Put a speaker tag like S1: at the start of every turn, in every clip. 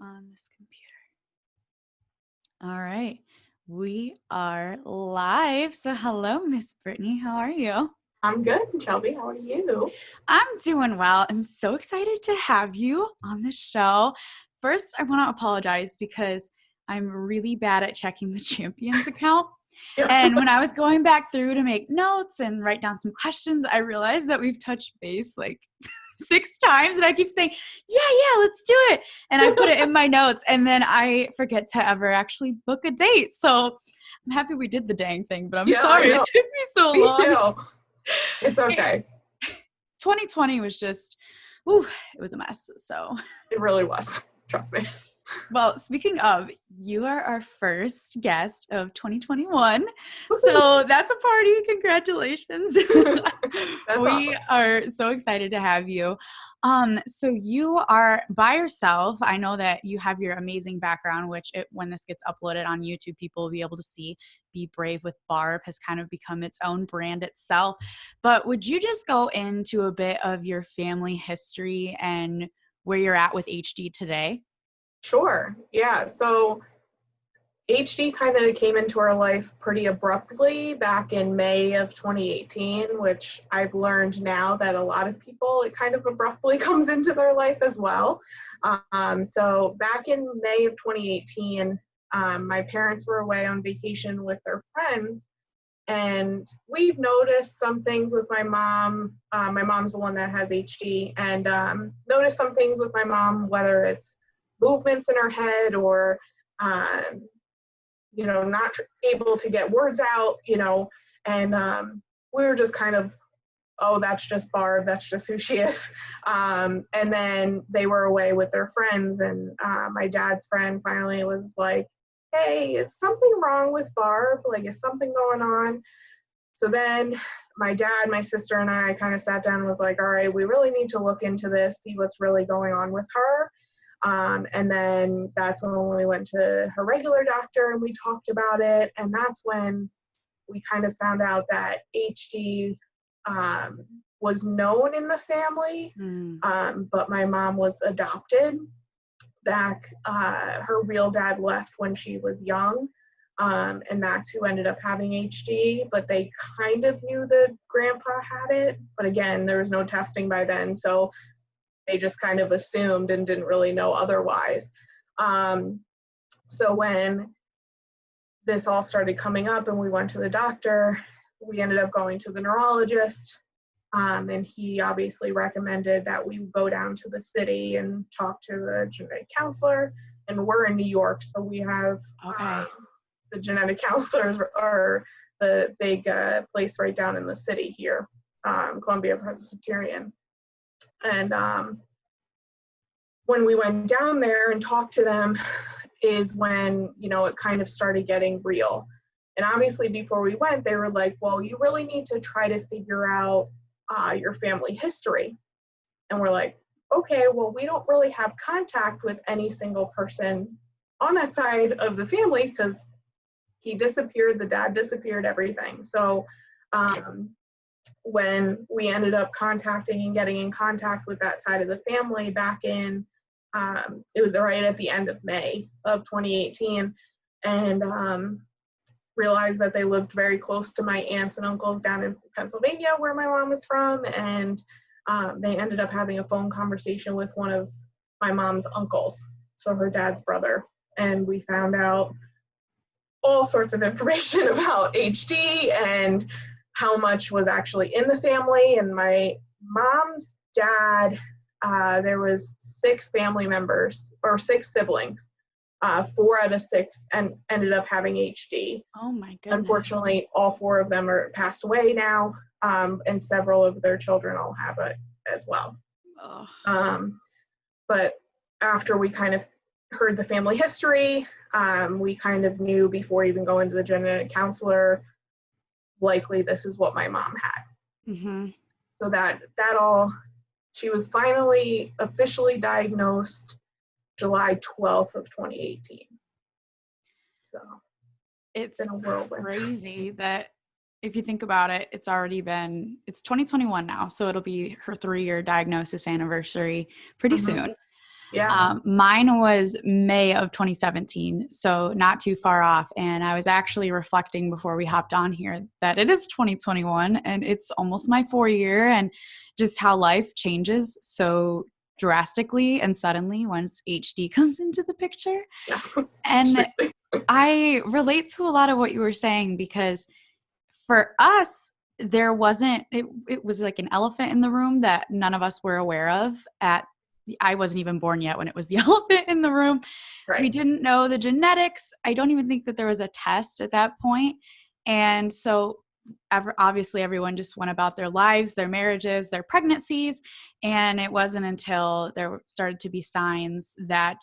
S1: on this computer. All right. We are live. So hello, Miss Brittany. How are you?
S2: I'm good, Shelby. How are you?
S1: I'm doing well. I'm so excited to have you on the show. First, I want to apologize because I'm really bad at checking the Champions account.
S2: Yeah.
S1: And when I was going back through to make notes and write down some questions, I realized that we've touched base like 6 times and I keep saying, yeah, let's do it. And I put it in my notes and then I forget to ever actually book a date. So I'm happy we did the dang thing, but I'm sorry it took me so
S2: Me
S1: long.
S2: too. It's okay.
S1: 2020 was just, it was a mess. So
S2: It really was. Trust me.
S1: well, speaking of, you are our first guest of 2021. So that's a party. Congratulations.
S2: That's
S1: We
S2: awesome.
S1: are so excited to have you. So you are by yourself. I know that you have your amazing background, which when this gets uploaded on YouTube, people will be able to see. Be Brave with Barb has kind of become its own brand itself. But would you just go into a bit of your family history and where you're at with HD today?
S2: Sure. Yeah. So HD kind of came into our life pretty abruptly back in May of 2018, which I've learned now that a lot of people, it kind of abruptly comes into their life as well. So back in May of 2018, my parents were away on vacation with their friends. And we've noticed some things with my mom. My mom's the one that has HD, and noticed some things with my mom, whether it's movements in her head or, not able to get words out, and we were just kind of, oh, that's just Barb, that's just who she is. And then they were away with their friends, and my dad's friend finally was like, hey, is something wrong with Barb? Like, is something going on? So then my dad, my sister, and I kind of sat down and was like, all right, we really need to look into this, see what's really going on with her. And then that's when we went to her regular doctor and we talked about it. And that's when we kind of found out that HD was known in the family, but my mom was adopted back. Her real dad left when she was young, and that's who ended up having HD, but they kind of knew that grandpa had it. But again, there was no testing by then, so they just kind of assumed and didn't really know otherwise. So when this all started coming up and we went to the doctor, we ended up going to the neurologist, and he obviously recommended that we go down to the city and talk to the genetic counselor. And we're in New York, so we have the genetic counselors are the big place right down in the city here, Columbia Presbyterian. And when we went down there and talked to them is when, it kind of started getting real. And obviously before we went, they were like, well, you really need to try to figure out your family history. And we're like, okay, well, we don't really have contact with any single person on that side of the family because he disappeared, the dad disappeared, everything. So when we ended up contacting and getting in contact with that side of the family back in, it was right at the end of May of 2018, and realized that they lived very close to my aunts and uncles down in Pennsylvania, where my mom was from, and they ended up having a phone conversation with one of my mom's uncles, so her dad's brother, and we found out all sorts of information about HD and how much was actually in the family. And my mom's dad, there was 6 family members or 6 siblings, 4 out of 6 and ended up having HD.
S1: Oh my goodness.
S2: Unfortunately, all 4 of them are passed away now, and several of their children all have it as well. But after we kind of heard the family history, we kind of knew before even going to the genetic counselor, likely this is what my mom had. So that all, she was finally officially diagnosed July 12th of 2018. So
S1: it's
S2: been a whirlwind.
S1: Crazy that if you think about it, it's 2021 now. So it'll be her 3-year diagnosis anniversary pretty soon.
S2: Yeah.
S1: Mine was May of 2017, so not too far off. And I was actually reflecting before we hopped on here that it is 2021 and it's almost my 4 year, and just how life changes so drastically and suddenly once HD comes into the picture.
S2: Yes.
S1: And I relate to a lot of what you were saying, because for us, there wasn't, it was like an elephant in the room that none of us were aware of at, I wasn't even born yet when it was the elephant in the room. We
S2: Right.
S1: didn't know the genetics. I don't even think that there was a test at that point. And so obviously everyone just went about their lives, their marriages, their pregnancies. And it wasn't until there started to be signs that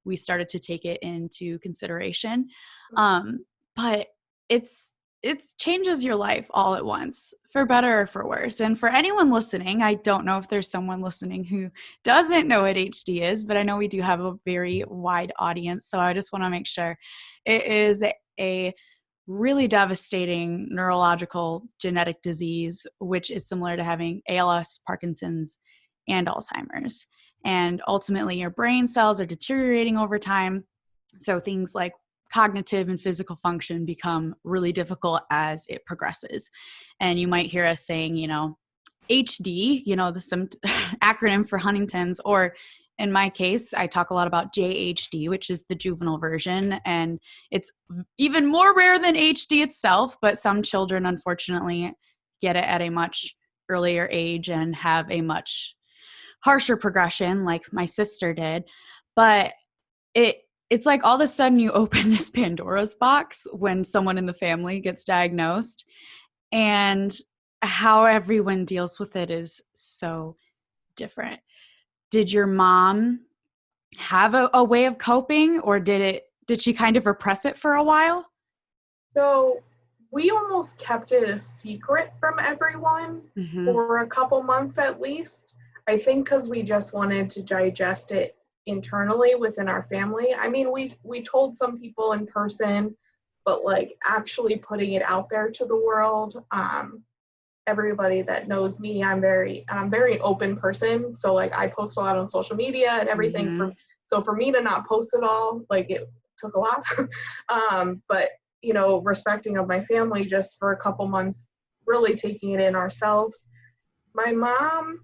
S1: we started to take it into consideration. But it changes your life all at once, for better or for worse. And for anyone listening, I don't know if there's someone listening who doesn't know what HD is, but I know we do have a very wide audience. So I just want to make sure it is a really devastating neurological genetic disease, which is similar to having ALS, Parkinson's, and Alzheimer's. And ultimately, your brain cells are deteriorating over time. So things like cognitive and physical function become really difficult as it progresses. And you might hear us saying, HD, the acronym for Huntington's, or in my case, I talk a lot about JHD, which is the juvenile version. And it's even more rare than HD itself, but some children, unfortunately, get it at a much earlier age and have a much harsher progression, like my sister did. But it's like all of a sudden you open this Pandora's box when someone in the family gets diagnosed, and how everyone deals with it is so different. Did your mom have a way of coping, or did she kind of repress it for a while?
S2: So we almost kept it a secret from everyone for a couple months at least. I think because we just wanted to digest it internally within our family. I mean, we told some people in person, but like actually putting it out there to the world, everybody that knows me, I'm very open person. So like I post a lot on social media and everything. So for me to not post it all, like it took a lot. But respecting of my family, just for a couple months, really taking it in ourselves. My mom,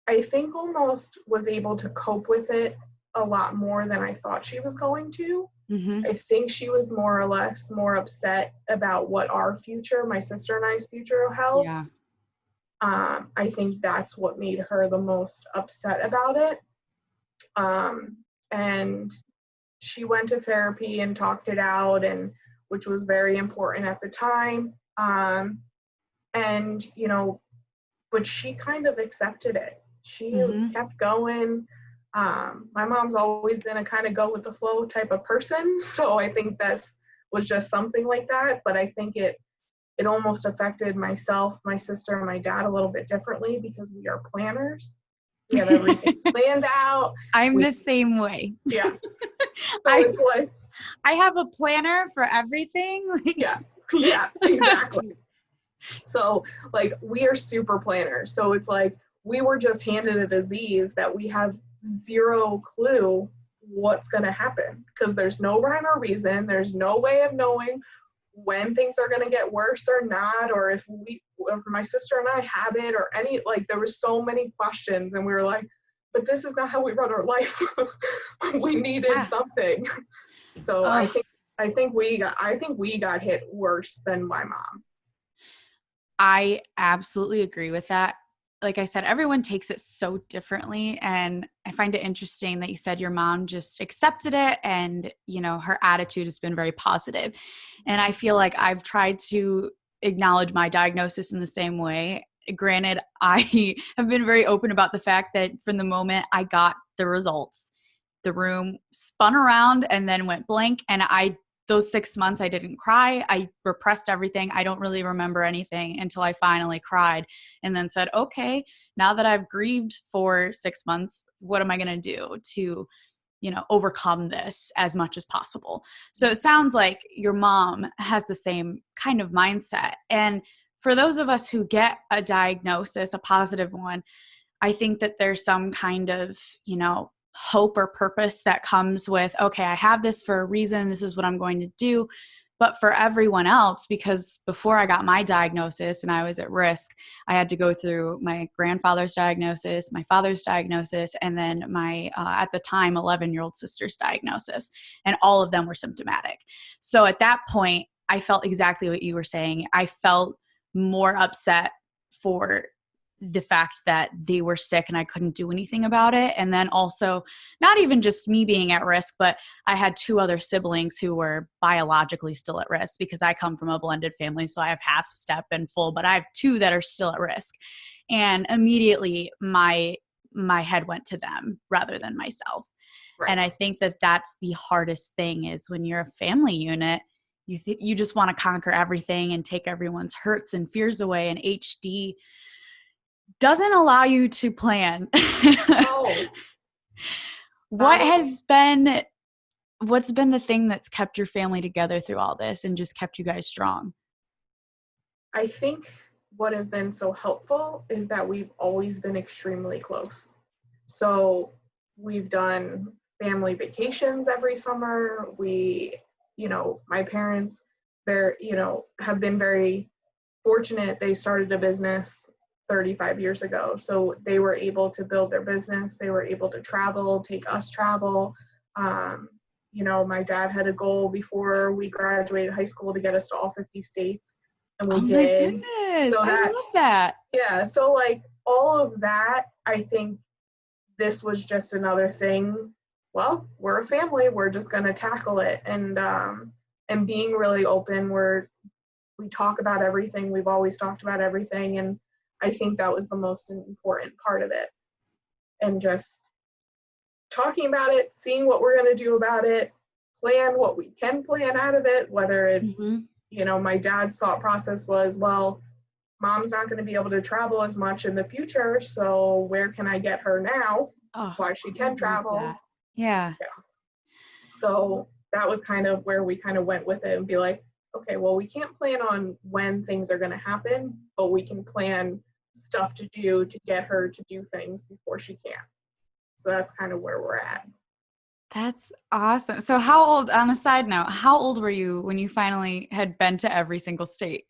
S2: I think, almost was able to cope with it a lot more than I thought she was going to. I think she was more or less more upset about what our future, my sister and I's future, held.
S1: Yeah.
S2: I think that's what made her the most upset about it. And she went to therapy and talked it out, and which was very important at the time. And but she kind of accepted it. She kept going. My mom's always been a kind of go with the flow type of person, so I think this was just something like that. But I think it almost affected myself, my sister, and my dad a little bit differently because we are planners. We have everything planned out.
S1: I'm the same way.
S2: Yeah. So it's like
S1: I have a planner for everything.
S2: Yes. Yeah, exactly. So like we are super planners. So it's like we were just handed a disease that we have zero clue what's going to happen, because there's no rhyme or reason. There's no way of knowing when things are going to get worse or not, or if my sister and I have it, or any, like there were so many questions, and we were like, but this is not how we run our life. We needed something. So I think we got hit worse than my mom.
S1: I absolutely agree with that. Like I said, everyone takes it so differently. And I find it interesting that you said your mom just accepted it, and, her attitude has been very positive. And I feel like I've tried to acknowledge my diagnosis in the same way. Granted, I have been very open about the fact that from the moment I got the results, the room spun around and then went blank. And those 6 months, I didn't cry. I repressed everything. I don't really remember anything until I finally cried and then said, okay, now that I've grieved for 6 months, what am I going to do to, overcome this as much as possible? So it sounds like your mom has the same kind of mindset. And for those of us who get a diagnosis, a positive one, I think that there's some kind of, hope or purpose that comes with, okay, I have this for a reason. This is what I'm going to do. But for everyone else, because before I got my diagnosis and I was at risk, I had to go through my grandfather's diagnosis, my father's diagnosis, and then my, at the time, 11-year-old sister's diagnosis. And all of them were symptomatic. So at that point, I felt exactly what you were saying. I felt more upset for the fact that they were sick and I couldn't do anything about it. And then also, not even just me being at risk, but I had 2 other siblings who were biologically still at risk because I come from a blended family. So I have half, step, and full, but I have 2 that are still at risk. And immediately my head went to them rather than myself.
S2: Right.
S1: And I think that that's the hardest thing is when you're a family unit, you just want to conquer everything and take everyone's hurts and fears away. And HD doesn't allow you to plan.
S2: Oh,
S1: What's been the thing that's kept your family together through all this and just kept you guys strong?
S2: I think what has been so helpful is that we've always been extremely close. So we've done family vacations every summer. My parents, have been very fortunate. They started a business 35 years ago. So they were able to build their business. They were able to travel, take us travel. My dad had a goal before we graduated high school to get us to all 50 states. And we did.
S1: My goodness.
S2: So
S1: I love that.
S2: Yeah. So like all of that, I think this was just another thing. Well, we're a family. We're just going to tackle it. And being really open, we talk about everything. We've always talked about everything. And I think that was the most important part of it. And just talking about it, seeing what we're going to do about it, plan what we can plan out of it, whether it's, my dad's thought process was, well, mom's not going to be able to travel as much in the future. So where can I get her now while she can travel?
S1: Yeah.
S2: So that was kind of where we kind of went with it and be like, okay, well, we can't plan on when things are going to happen, but we can plan stuff to do to get her to do things before she can. So that's kind of where we're at.
S1: That's awesome. So on a side note, how old were you when you finally had been to every single state?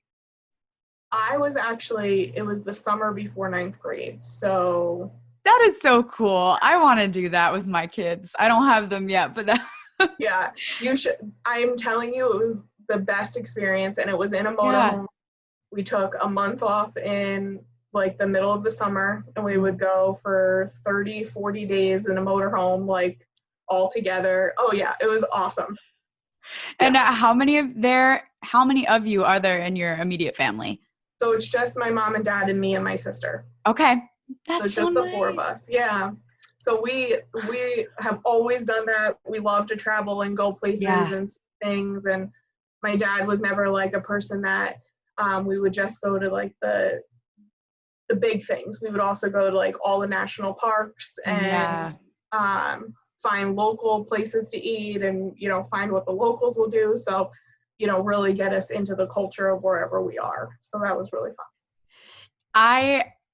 S2: It was the summer before 9th grade. So
S1: that is so cool. I want to do that with my kids. I don't have them yet, but
S2: yeah, you should. I'm telling you, it was the best experience. And it was in a motorhome. We took a month off in like the middle of the summer, and we would go for 30, 40 days in a motorhome, like all together. Oh yeah, it was awesome.
S1: And how many of you are there in your immediate family?
S2: So it's just my mom and dad and me and my sister.
S1: Okay.
S2: So it's just the 4 of us. Yeah. So we have always done that. We love to travel and go places and see things. And my dad was never like a person that we would just go to like the big things. We would also go to like all the national parks and find local places to eat and, find what the locals will do. So, really get us into the culture of wherever we are. So that was really fun.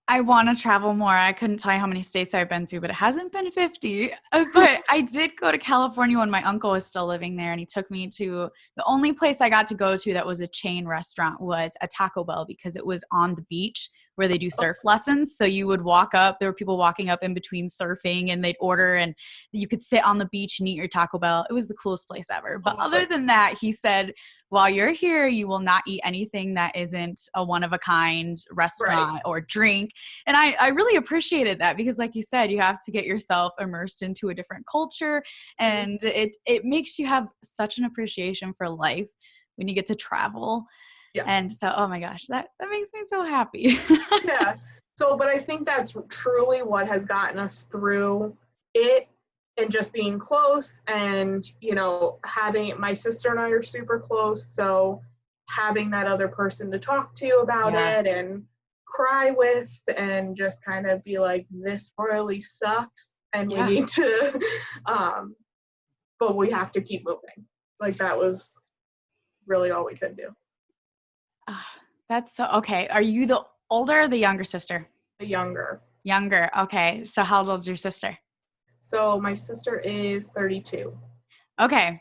S1: I want to travel more. I couldn't tell you how many states I've been to, but it hasn't been 50. But I did go to California when my uncle was still living there, and he took me to the only place I got to go to that was a chain restaurant was a Taco Bell because it was on the beach where they do surf lessons. So you would walk up, there were people walking up in between surfing, and they'd order, and you could sit on the beach and eat your Taco Bell. It was the coolest place ever. But other than that, he said, while you're here, you will not eat anything that isn't a one-of-a-kind restaurant or drink. And I really appreciated that because, like you said, you have to get yourself immersed into a different culture, and it makes you have such an appreciation for life when you get to travel. Yeah. And so, oh my gosh, that makes me so happy.
S2: Yeah. So, but I think that's truly what has gotten us through it, and just being close and, having my sister and I are super close. So having that other person to talk to about it and cry with and just kind of be like, this really sucks and we need to, but we have to keep moving. Like that was really all we could do.
S1: That's so, okay. Are you the older or the younger sister?
S2: The younger.
S1: Younger. Okay. So how old is your sister?
S2: So my sister is 32.
S1: Okay.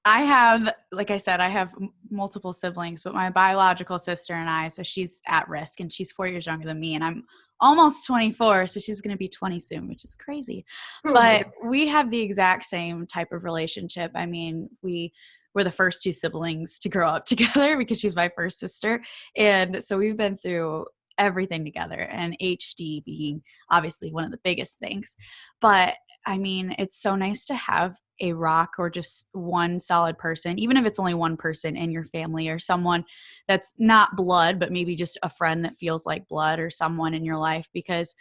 S1: I have, like I said, I have multiple siblings, but my biological sister and I, so she's at risk and she's 4 years younger than me and I'm almost 24. So she's going to be 20 soon, which is crazy.
S2: Oh my
S1: But
S2: God.
S1: we have the exact same type of relationship. I mean, we were the first two siblings to grow up together because she's my first sister. And so we've been through everything together, and HD being obviously one of the biggest things. But I mean, it's so nice to have a rock or just one solid person, even if it's only one person in your family or someone that's not blood, but maybe just a friend that feels like blood or someone in your life. Because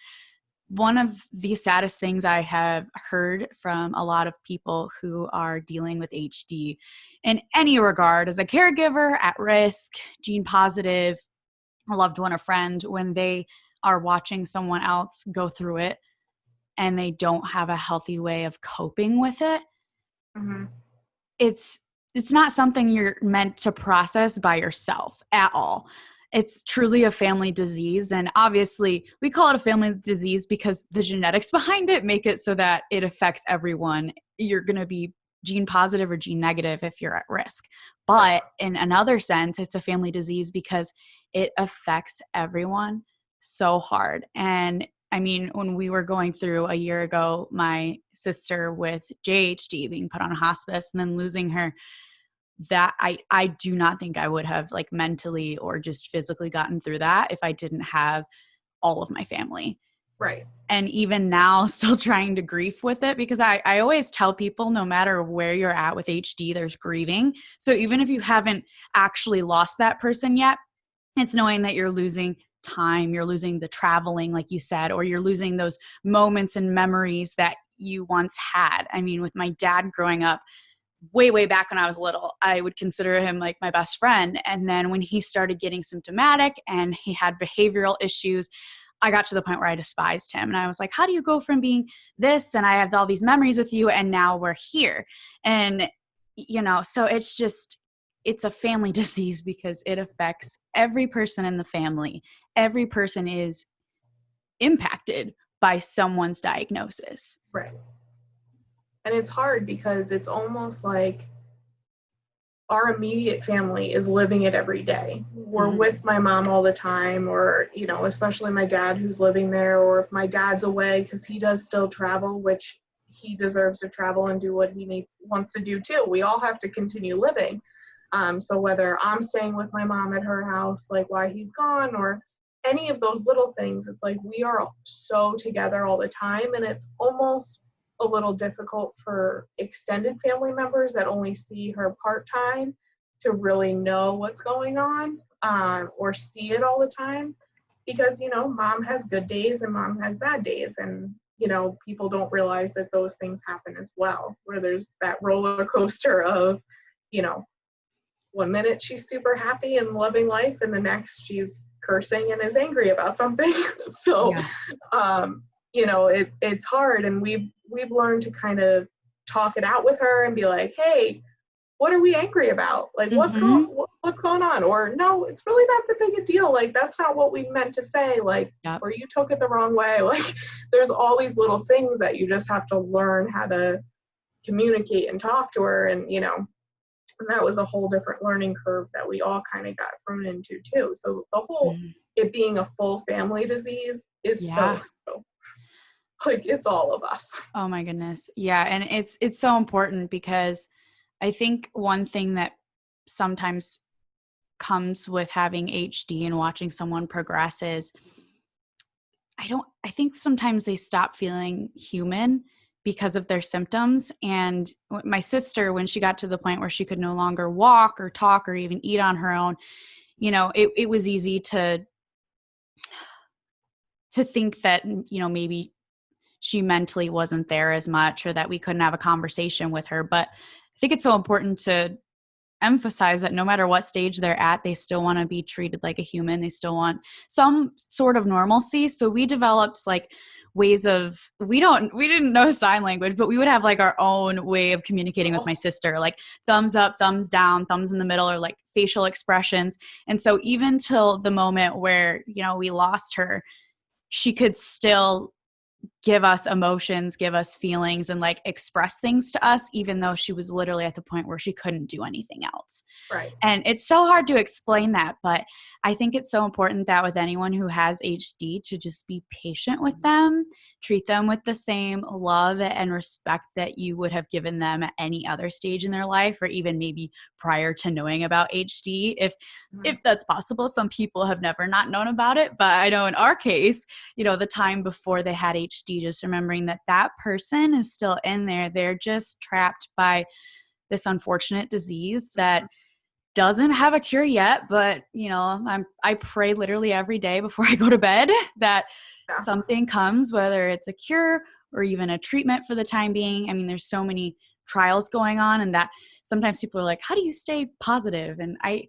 S1: one of the saddest things I have heard from a lot of people who are dealing with HD in any regard as a caregiver, at risk, gene positive, a loved one, a friend, when they are watching someone else go through it and they don't have a healthy way of coping with it,
S2: Mm-hmm.
S1: it's not something you're meant to process by yourself at all. It's truly a family disease, and obviously we call it a family disease because the genetics behind it make it so that it affects everyone. You're going to be gene positive or gene negative if you're at risk.
S2: Right.
S1: But in another sense, it's a family disease because it affects everyone so hard. And I mean, when we were going through a year ago, my sister with JHD being put on a hospice and then losing her, that I do not think I would have like mentally or just physically gotten through that if I didn't have all of my family.
S2: Right.
S1: And even now, still trying to grieve with it, because I always tell people no matter where you're at with HD, there's grieving. So even if you haven't actually lost that person yet, it's knowing that you're losing time, you're losing the traveling, like you said, or you're losing those moments and memories that you once had. I mean, with my dad growing up, way back when I was little, I would consider him like my best friend. And then when he started getting symptomatic and he had behavioral issues, I got to the point where I despised him. And I was like, how do you go from being this and I have all these memories with you and now we're here? And, so it's a family disease because it affects every person in the family. Every person is impacted by someone's diagnosis.
S2: Right. And it's hard because it's almost like our immediate family is living it every day. We're
S1: Mhm.
S2: with my mom all the time, or, especially my dad who's living there, or if my dad's away, because he does still travel, which he deserves to travel and do what he wants to do too. We all have to continue living. So whether I'm staying with my mom at her house, like while he's gone, or any of those little things, it's like we are so together all the time, and it's almost a little difficult for extended family members that only see her part-time to really know what's going on, or see it all the time, because mom has good days and mom has bad days, and people don't realize that those things happen as well, where there's that roller coaster of you know 1 minute she's super happy and loving life, and the next she's cursing and is angry about something. So
S1: Yeah.
S2: it's hard, and we've learned to kind of talk it out with her and be like, hey, what are we angry about? Like,
S1: Mm-hmm.
S2: what's going on? Or no, it's really not that big a deal. Like, that's not what we meant to say. Like,
S1: Yep.
S2: or you took it the wrong way. Like, there's all these little things that you just have to learn how to communicate and talk to her. And that was a whole different learning curve that we all kind of got thrown into too. So the whole,
S1: Mhm.
S2: it being a full family disease is so,
S1: Yeah.
S2: so like, it's all of us.
S1: Oh my goodness. Yeah, and it's so important because I think one thing that sometimes comes with having HD and watching someone progress is I think sometimes they stop feeling human because of their symptoms. And my sister, when she got to the point where she could no longer walk or talk or even eat on her own, it was easy to think that, maybe she mentally wasn't there as much or that we couldn't have a conversation with her. But I think it's so important to emphasize that no matter what stage they're at, they still want to be treated like a human. They still want some sort of normalcy. So we developed like ways of, we didn't know sign language, but we would have like our own way of communicating with
S2: Oh,
S1: my sister, like thumbs up, thumbs down, thumbs in the middle, or like facial expressions. And so even till the moment where, we lost her, she could still give us emotions, give us feelings, and like express things to us, even though she was literally at the point where she couldn't do anything else.
S2: Right.
S1: And it's so hard to explain that, but I think it's so important that with anyone who has HD to just be patient with them, treat them with the same love and respect that you would have given them at any other stage in their life, or even maybe prior to knowing about HD. If that's possible, some people have never not known about it, but I know in our case, you know, the time before they had HD, just remembering that that person is still in there. They're just trapped by this unfortunate disease that doesn't have a cure yet, but you know, I pray literally every day before I go to bed that
S2: Yeah.
S1: something comes, whether it's a cure or even a treatment for the time being. I mean, there's so many trials going on, and that sometimes people are like, how do you stay positive? And I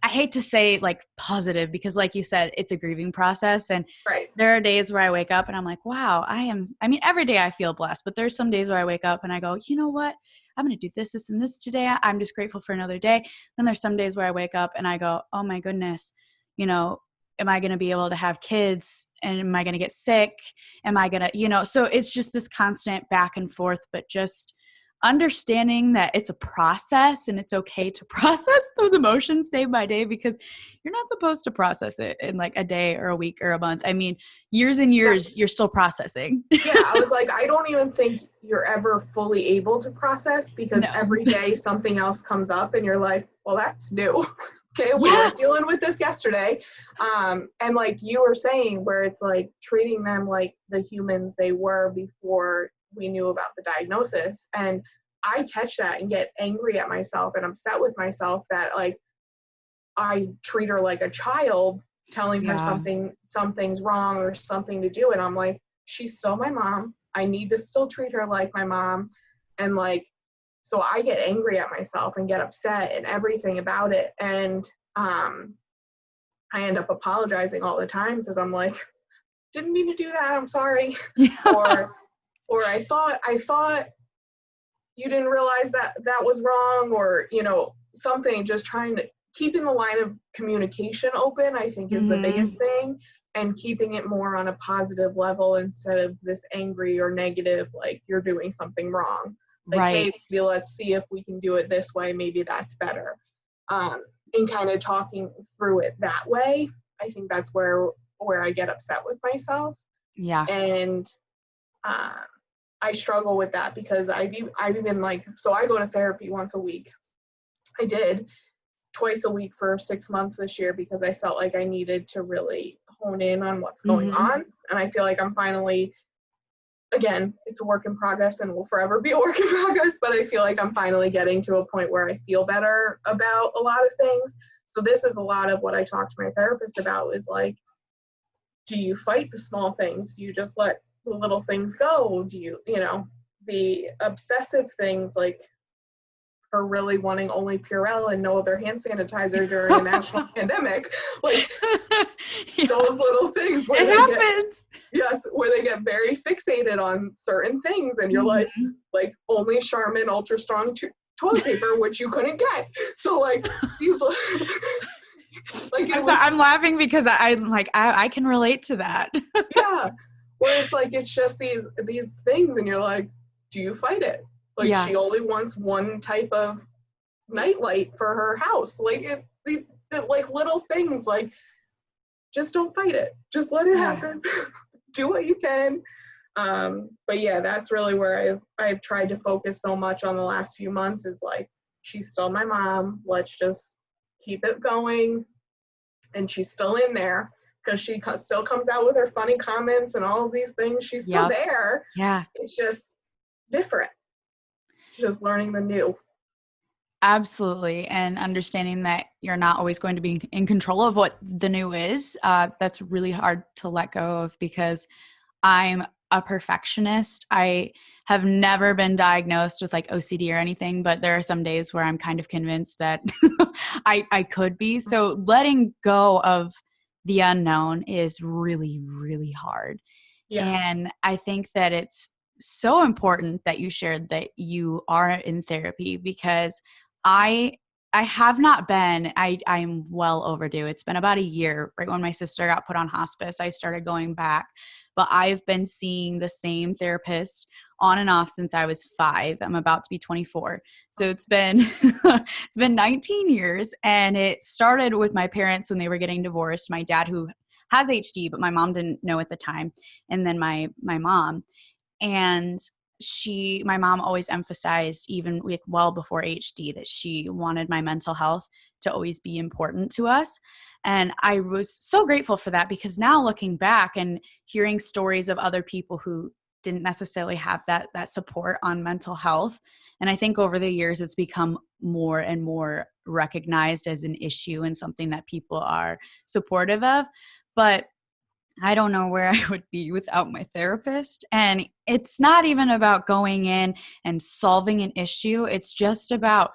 S1: hate to say like positive because like you said, it's a grieving process. And
S2: Right.
S1: there are days where I wake up and I'm like, wow, I mean, every day I feel blessed, but there's some days where I wake up and I go, you know what? I'm going to do this, this, and this today. I'm just grateful for another day. Then there's some days where I wake up and I go, oh my goodness, you know, am I going to be able to have kids? And am I going to get sick? Am I going to, you know, so it's just this constant back and forth, but just understanding that it's a process and it's okay to process those emotions day by day, because you're not supposed to process it in like a day or a week or a month. I mean, years and years, you're still processing.
S2: Yeah, I was like, I don't even think you're ever fully able to process, because
S1: No.
S2: every day something else comes up and you're like, well, that's new. Okay, we
S1: Yeah.
S2: were dealing with this yesterday. And like you were saying, where it's like treating them like the humans they were before we knew about the diagnosis. And I catch that and get angry at myself and upset with myself that like I treat her like a child, telling her
S1: Yeah.
S2: something's wrong or something to do. And I'm like, she's still my mom. I need to still treat her like my mom. And like, so I get angry at myself and get upset and everything about it. And I end up apologizing all the time because I'm like, didn't mean to do that. I'm sorry.
S1: Yeah.
S2: Or I thought you didn't realize that that was wrong, or, you know, something, just trying to keeping the line of communication open, I think is the biggest thing, and keeping it more on a positive level instead of this angry or negative, like you're doing something wrong. Like,
S1: Right.
S2: hey, maybe let's see if we can do it this way. Maybe that's better. And kind of talking through it that way. I think that's where I get upset with myself.
S1: Yeah.
S2: And I struggle with that because I've even like, so I go to therapy once a week. I did twice a week for 6 months this year because I felt like I needed to really hone in on what's going on. And I feel like I'm finally, again, it's a work in progress and will forever be a work in progress, but I feel like I'm finally getting to a point where I feel better about a lot of things. So this is a lot of what I talk to my therapist about, is like, do you fight the small things? Do you just let the little things go? Do you, you know, the obsessive things like her really wanting only Purell and no other hand sanitizer during a national pandemic, like
S1: Yeah.
S2: those little things where
S1: It
S2: they
S1: happens.
S2: where they get very fixated on certain things, and you're like only Charmin Ultra Strong toilet paper, which you couldn't get. So like these, like
S1: I'm laughing because I'm like, I can relate to that.
S2: yeah, where it's like, it's just these things, and you're like, do you fight it? Like,
S1: Yeah.
S2: she only wants one type of nightlight for her house. Like, it's the like little things, like, just don't fight it. Just let it happen. Do what you can. But yeah, that's really where I've tried to focus so much on the last few months, is like, she's still my mom. Let's just keep it going. And she's still in there because she still comes out with her funny comments and all of these things. She's still there.
S1: Yeah.
S2: It's just different. Just learning the new.
S1: Absolutely. And understanding that you're not always going to be in control of what the new is. That's really hard to let go of, because I'm a perfectionist. I have never been diagnosed with like OCD or anything, but there are some days where I'm kind of convinced that I could be. So letting go of the unknown is really, really hard.
S2: Yeah.
S1: And I think that it's so important that you shared that you are in therapy, because I I have not been. I'm well overdue. It's been about a year. Right when my sister got put on hospice, I started going back. But I've been seeing the same therapist on and off since I was 5. I'm about to be 24. So it's been it's been 19 years, and it started with my parents when they were getting divorced. My dad, who has HD, but my mom didn't know at the time, and then my mom. And my mom always emphasized, even like well before HD, that she wanted my mental health to always be important to us. And I was so grateful for that, because now looking back and hearing stories of other people who didn't necessarily have that support on mental health. And I think over the years, it's become more and more recognized as an issue and something that people are supportive of. But I don't know where I would be without my therapist. And it's not even about going in and solving an issue. It's just about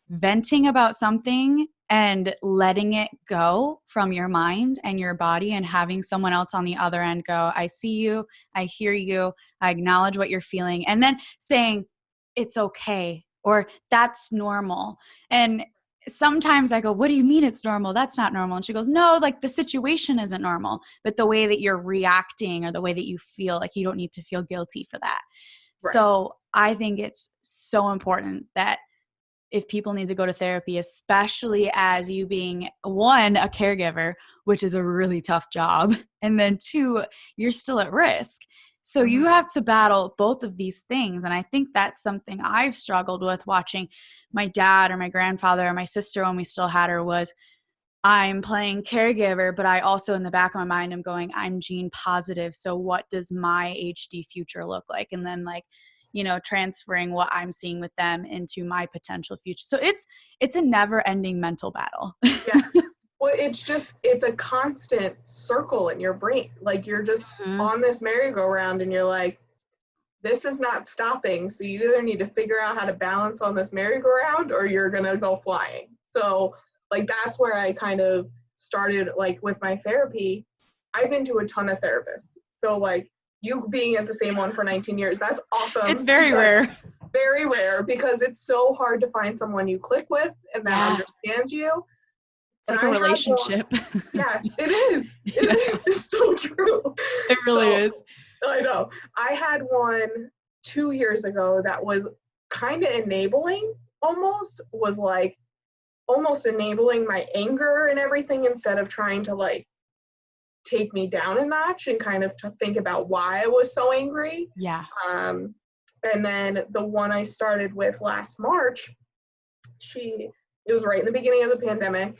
S1: venting about something and letting it go from your mind and your body, and having someone else on the other end go, I see you, I hear you, I acknowledge what you're feeling, and then saying, it's okay, or that's normal. And sometimes I go, what do you mean it's normal? That's not normal. And she goes, no, like the situation isn't normal, but the way that you're reacting or the way that you feel, like you don't need to feel guilty for that.
S2: Right.
S1: So I think it's so important that if people need to go to therapy, especially as you being, one, a caregiver, which is a really tough job, and then two, you're still at risk. So you have to battle both of these things. And I think that's something I've struggled with watching my dad or my grandfather or my sister when we still had her, was I'm playing caregiver, but I also in the back of my mind am going, I'm gene positive. So what does my HD future look like? And then like, transferring what I'm seeing with them into my potential future. So it's a never ending mental battle.
S2: Yes. Well, it's a constant circle in your brain. Like you're just on this merry-go-round and you're like, this is not stopping. So you either need to figure out how to balance on this merry-go-round or you're going to go flying. So like, that's where I kind of started, like with my therapy. I've been to a ton of therapists. So like, you being at the same one for 19 years, that's awesome.
S1: It's very rare.
S2: Very rare, because it's so hard to find someone you click with and that understands you.
S1: It's like a relationship.
S2: Yes, it is. It is. It's so true.
S1: It really is.
S2: I know. I had one 2 years ago that was kind of enabling, almost enabling my anger and everything, instead of trying to like take me down a notch and kind of to think about why I was so angry.
S1: Yeah.
S2: And then the one I started with last March, it was right in the beginning of the pandemic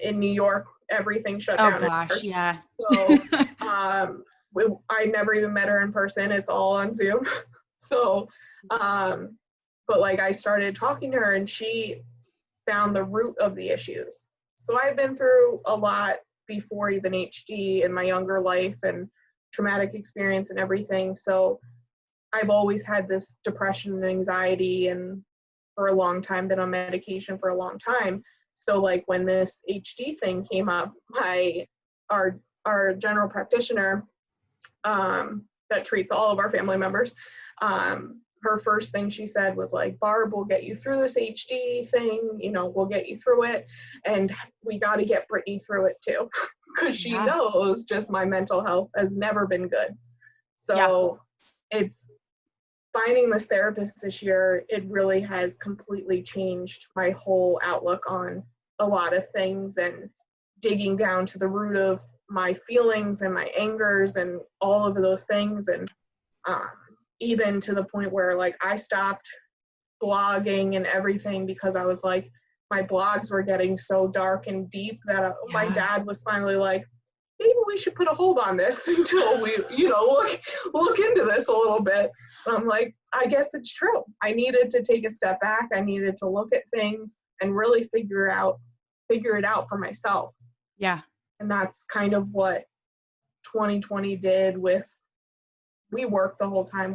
S2: in New York. Everything shut down.
S1: Oh gosh, yeah.
S2: So I never even met her in person. It's all on Zoom. So, but like I started talking to her and she found the root of the issues. So I've been through a lot before even HD in my younger life and traumatic experience and everything. So I've always had this depression and anxiety, and for a long time been on medication for a long time. So like when this HD thing came up, our general practitioner that treats all of our family members, her first thing she said was like, Barb, we'll get you through this HD thing, we'll get you through it, and we got to get Brittany through it too, because she knows just my mental health has never been good. So it's finding this therapist this year, it really has completely changed my whole outlook on a lot of things, and digging down to the root of my feelings and my angers and all of those things. And even to the point where like I stopped blogging and everything, because I was like, my blogs were getting so dark and deep that my dad was finally like, maybe we should put a hold on this until we, look into this a little bit. And I'm like, I guess it's true. I needed to take a step back. I needed to look at things and really figure it out for myself.
S1: Yeah.
S2: And that's kind of what 2020 did. We worked the whole time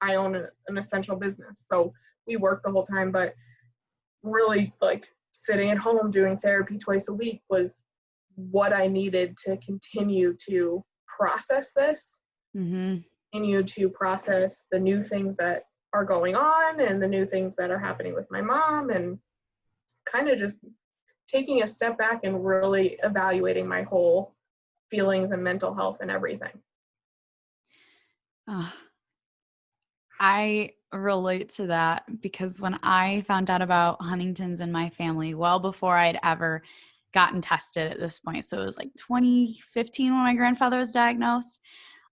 S2: I own an essential business. So we worked the whole time, but really like sitting at home doing therapy twice a week was what I needed to continue to process this, continue to process the new things that are going on and the new things that are happening with my mom. And kind of just taking a step back and really evaluating my whole feelings and mental health and everything.
S1: Oh, I relate to that because when I found out about Huntington's in my family, well before I'd ever gotten tested at this point, so it was like 2015 when my grandfather was diagnosed,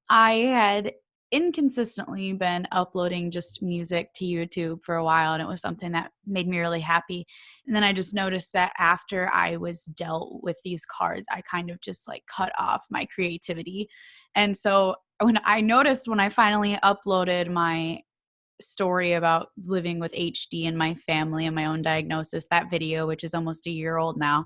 S1: I had inconsistently been uploading just music to YouTube for a while, and it was something that made me really happy. And then I just noticed that after I was dealt with these cards, I kind of just like cut off my creativity. And so when I finally uploaded my story about living with HD in my family and my own diagnosis, that video, which is almost a year old now,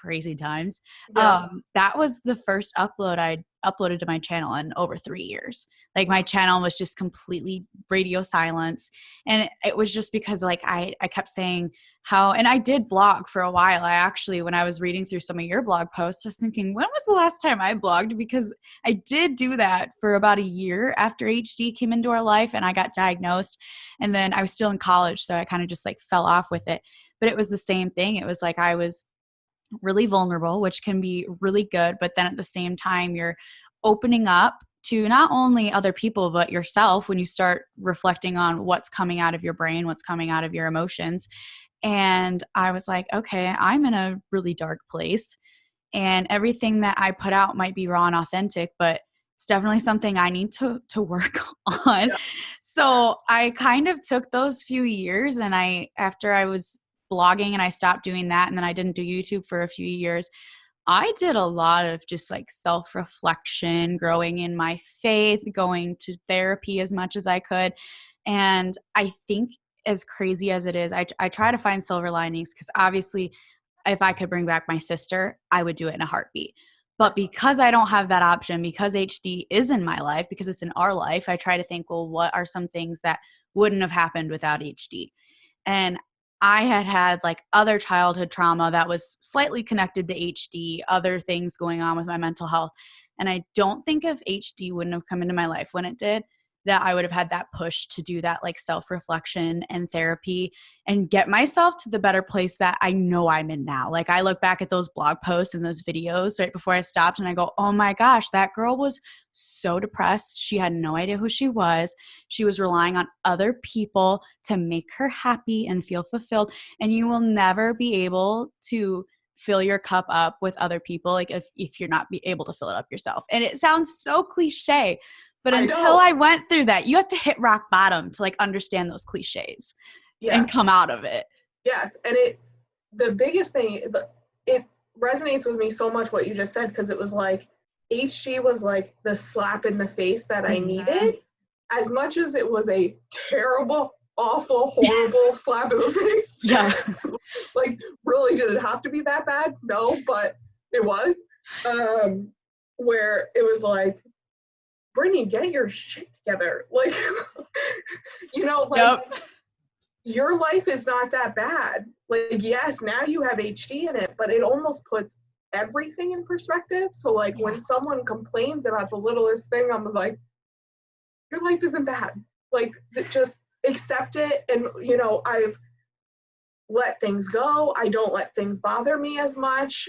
S1: crazy times.
S2: Yeah.
S1: That was the first upload I uploaded to my channel in over 3 years. Like my channel was just completely radio silence. And it was just because like I kept saying how, and I did blog for a while. I actually, when I was reading through some of your blog posts, I was thinking, when was the last time I blogged? Because I did do that for about a year after HD came into our life and I got diagnosed. And then I was still in college. So I kind of just like fell off with it. But it was the same thing. It was like I was really vulnerable, which can be really good. But then at the same time, you're opening up to not only other people, but yourself when you start reflecting on what's coming out of your brain, what's coming out of your emotions. And I was like, okay, I'm in a really dark place. And everything that I put out might be raw and authentic, but it's definitely something I need to work on.
S2: Yeah.
S1: So I kind of took those few years and after I was blogging and I stopped doing that and then I didn't do YouTube for a few years, I did a lot of just like self-reflection, growing in my faith, going to therapy as much as I could. And I think as crazy as it is, I try to find silver linings because obviously if I could bring back my sister, I would do it in a heartbeat. But because I don't have that option, because HD is in my life, because it's in our life, I try to think, well, what are some things that wouldn't have happened without HD? And I had like other childhood trauma that was slightly connected to HD, other things going on with my mental health. And I don't think if HD wouldn't have come into my life when it did, that I would have had that push to do that like self-reflection and therapy and get myself to the better place that I know I'm in now. Like I look back at those blog posts and those videos right before I stopped and I go, oh my gosh, that girl was so depressed. She had no idea who she was. She was relying on other people to make her happy and feel fulfilled. And you will never be able to fill your cup up with other people like if you're not be able to fill it up yourself. And it sounds so cliche, but until I went through that, you have to hit rock bottom to like understand those cliches and come out of it.
S2: Yes. And the biggest thing, it resonates with me so much what you just said, because it was like HG was like the slap in the face that I needed, as much as it was a terrible, awful, horrible slap in the face.
S1: Yeah.
S2: Like, really, did it have to be that bad? No, but it was. Where it was like, Brittany, get your shit together. Like, you know, like, your life is not that bad. Like, yes, now you have HD in it, but it almost puts everything in perspective. So, like, when someone complains about the littlest thing, I'm like, your life isn't bad. Like, just accept it. And, you know, I've let things go. I don't let things bother me as much.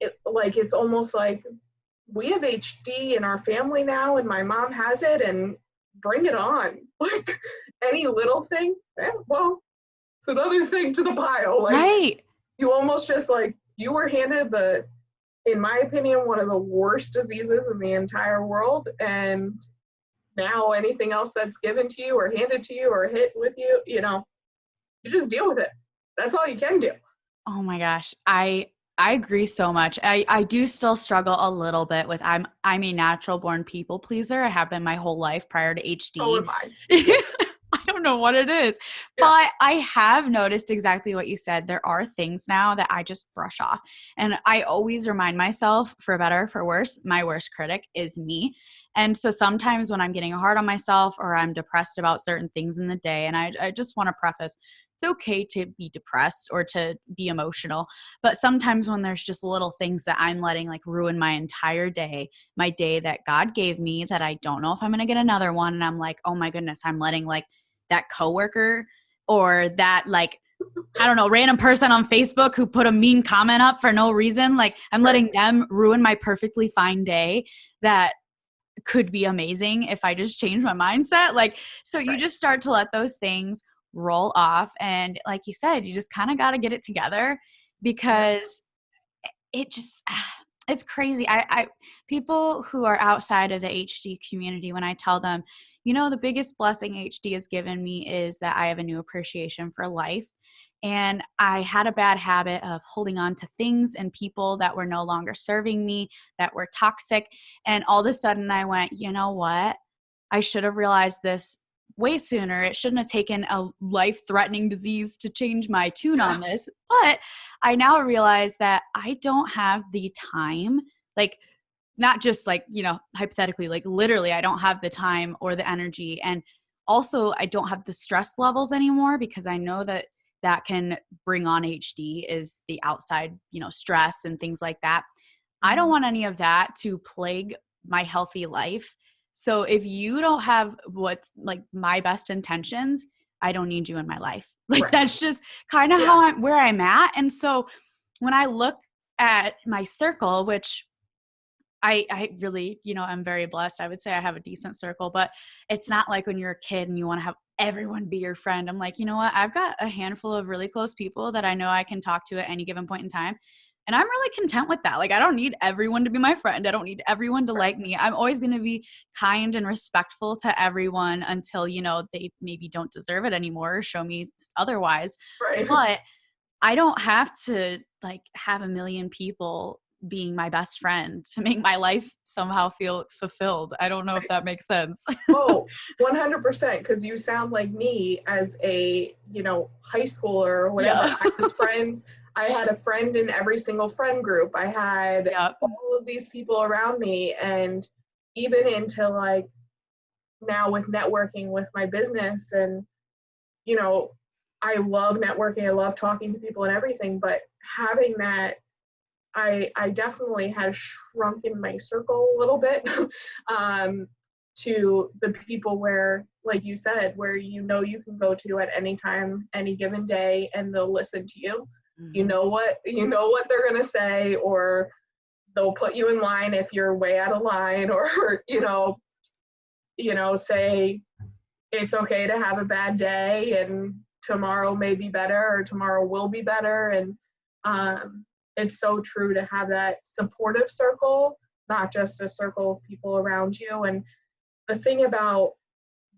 S2: It's almost like, we have HD in our family now and my mom has it, and bring it on. Like, any little thing, well, it's another thing to the pile. Like, right. You almost just like, you were handed in my opinion, one of the worst diseases in the entire world, and now anything else that's given to you or handed to you or hit with you, you know, you just deal with it. That's all you can do.
S1: Oh my gosh. I agree so much. I do still struggle a little bit with I'm a natural born people pleaser. I have been my whole life prior to HD.
S2: Oh, am I?
S1: I don't know what it is, but I have noticed exactly what you said. There are things now that I just brush off. And I always remind myself, for better or for worse, my worst critic is me. And so sometimes when I'm getting hard on myself or I'm depressed about certain things in the day, and I just want to preface, it's okay to be depressed or to be emotional. But sometimes when there's just little things that I'm letting like ruin my entire day, my day that God gave me that I don't know if I'm going to get another one. And I'm like, oh my goodness, I'm letting like that coworker or that like I don't know, random person on Facebook who put a mean comment up for no reason. Like I'm letting them ruin my perfectly fine day that could be amazing if I just change my mindset. Like, so you just start to let those things roll off. And like you said, you just kind of got to get it together because it just, it's crazy. I people who are outside of the HD community, when I tell them, you know, the biggest blessing HD has given me is that I have a new appreciation for life. And I had a bad habit of holding on to things and people that were no longer serving me, that were toxic. And all of a sudden I went, you know what? I should have realized this way sooner. It shouldn't have taken a life-threatening disease to change my tune on this. But I now realize that I don't have the time, like not just like, you know, hypothetically, like literally I don't have the time or the energy. And also I don't have the stress levels anymore because I know that that can bring on HD is the outside, you know, stress and things like that. I don't want any of that to plague my healthy life. So if you don't have what's like my best intentions, I don't need you in my life. Like that's just kind of how where I'm at. And so when I look at my circle, which I really, you know, I'm very blessed. I would say I have a decent circle, but it's not like when you're a kid and you want to have everyone be your friend. I'm like, you know what? I've got a handful of really close people that I know I can talk to at any given point in time. And I'm really content with that. Like, I don't need everyone to be my friend. I don't need everyone to like me. I'm always going to be kind and respectful to everyone until, you know, they maybe don't deserve it anymore or show me otherwise. But I don't have to like have a million people being my best friend to make my life somehow feel fulfilled. I don't know if that makes sense.
S2: Oh, 100%. Because you sound like me as a, you know, high schooler or whatever.
S1: Yeah.
S2: I was friends. I had a friend in every single friend group. I had all of these people around me. And even into like now with networking with my business and, you know, I love networking. I love talking to people and everything. But having that, I definitely had shrunken my circle a little bit to the people where, like you said, where you know you can go to at any time, any given day, and they'll listen to you. You know what they're gonna say, or they'll put you in line if you're way out of line, or say it's okay to have a bad day and tomorrow may be better or tomorrow will be better. And it's so true to have that supportive circle, not just a circle of people around you. And the thing about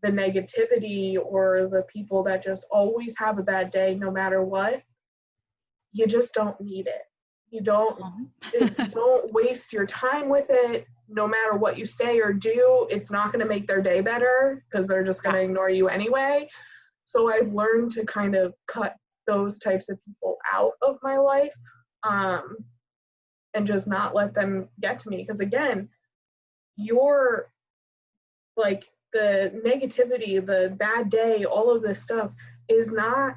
S2: the negativity or the people that just always have a bad day no matter what, you just don't need it. You don't waste your time with it. No matter what you say or do, it's not going to make their day better because they're just going to ignore you anyway. So I've learned to kind of cut those types of people out of my life. And just not let them get to me. Because again, you're like the negativity, the bad day, all of this stuff is not,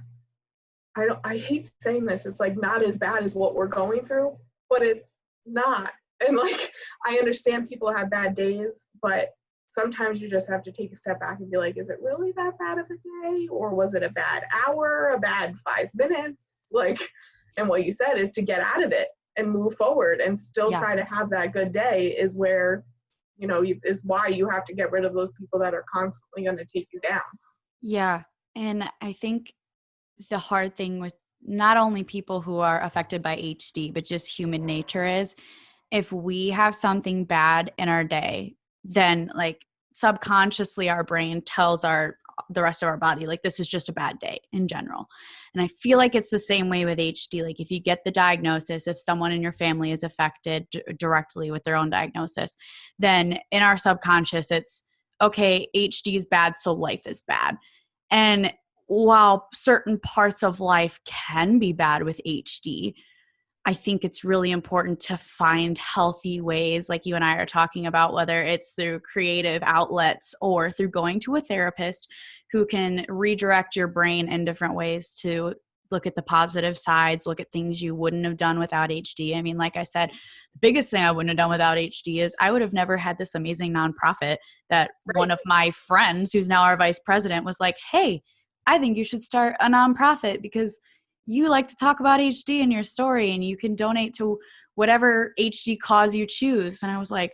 S2: I hate saying this, it's like not as bad as what we're going through, but it's not. And like, I understand people have bad days, but sometimes you just have to take a step back and be like, is it really that bad of a day? Or was it a bad hour, a bad 5 minutes? Like, and what you said is to get out of it and move forward and still try to have that good day is where, you know, is why you have to get rid of those people that are constantly going to take you down.
S1: Yeah. And I think the hard thing with not only people who are affected by HD, but just human nature is if we have something bad in our day, then like subconsciously our brain tells the rest of our body, like this is just a bad day in general. And I feel like it's the same way with HD. Like if you get the diagnosis, if someone in your family is affected directly with their own diagnosis, then in our subconscious, it's okay, HD is bad, so life is bad. And while certain parts of life can be bad with HD, I think it's really important to find healthy ways, like you and I are talking about, whether it's through creative outlets or through going to a therapist who can redirect your brain in different ways to look at the positive sides, look at things you wouldn't have done without HD. I mean, like I said, the biggest thing I wouldn't have done without HD is I would have never had this amazing nonprofit that one of my friends, who's now our vice president, was like, hey, I think you should start a nonprofit because you like to talk about HD in your story and you can donate to whatever HD cause you choose. And I was like,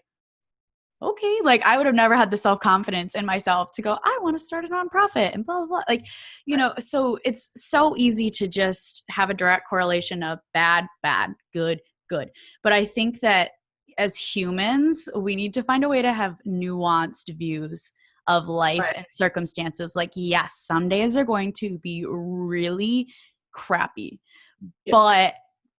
S1: okay, like I would have never had the self-confidence in myself to go, I want to start a nonprofit and blah, blah, blah. Like, you know, so it's so easy to just have a direct correlation of bad, bad, good, good. But I think that as humans, we need to find a way to have nuanced views of life
S2: Right.
S1: and circumstances. Like, yes, some days are going to be really crappy,
S2: Yeah.
S1: but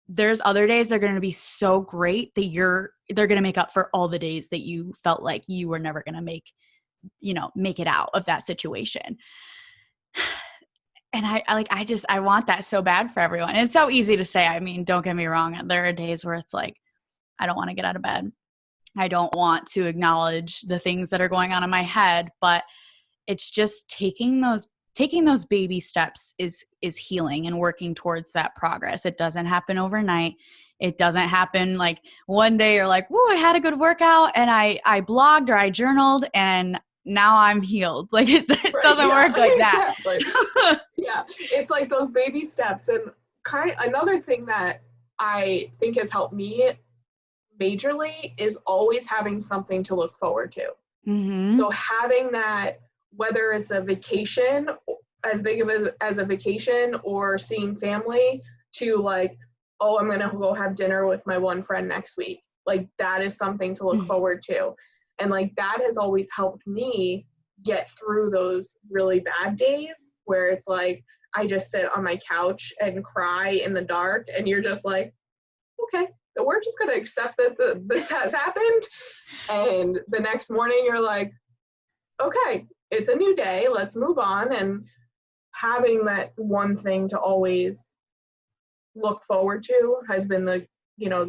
S1: there's other days that are going to be so great that they're going to make up for all the days that you felt like you were never going to make it out of that situation. And I want that so bad for everyone. And it's so easy to say. I mean, don't get me wrong. There are days where it's like, I don't want to get out of bed. I don't want to acknowledge the things that are going on in my head, but it's just taking those baby steps is healing and working towards that progress. It doesn't happen overnight. It doesn't happen like one day you're like, whoa, I had a good workout and I blogged or I journaled and now I'm healed. Like it
S2: Right,
S1: doesn't
S2: yeah,
S1: work like that.
S2: exactly. Yeah, it's like those baby steps. And another thing that I think has helped me majorly is always having something to look forward to.
S1: Mm-hmm.
S2: So having that, whether it's a vacation, as big of as a vacation, or seeing family, to like, oh, I'm gonna go have dinner with my one friend next week. Like that is something to look forward to. And like that has always helped me get through those really bad days where it's like I just sit on my couch and cry in the dark and you're just like, okay, we're just going to accept that this has happened. And the next morning you're like, okay, it's a new day, let's move on. And having that one thing to always look forward to has been the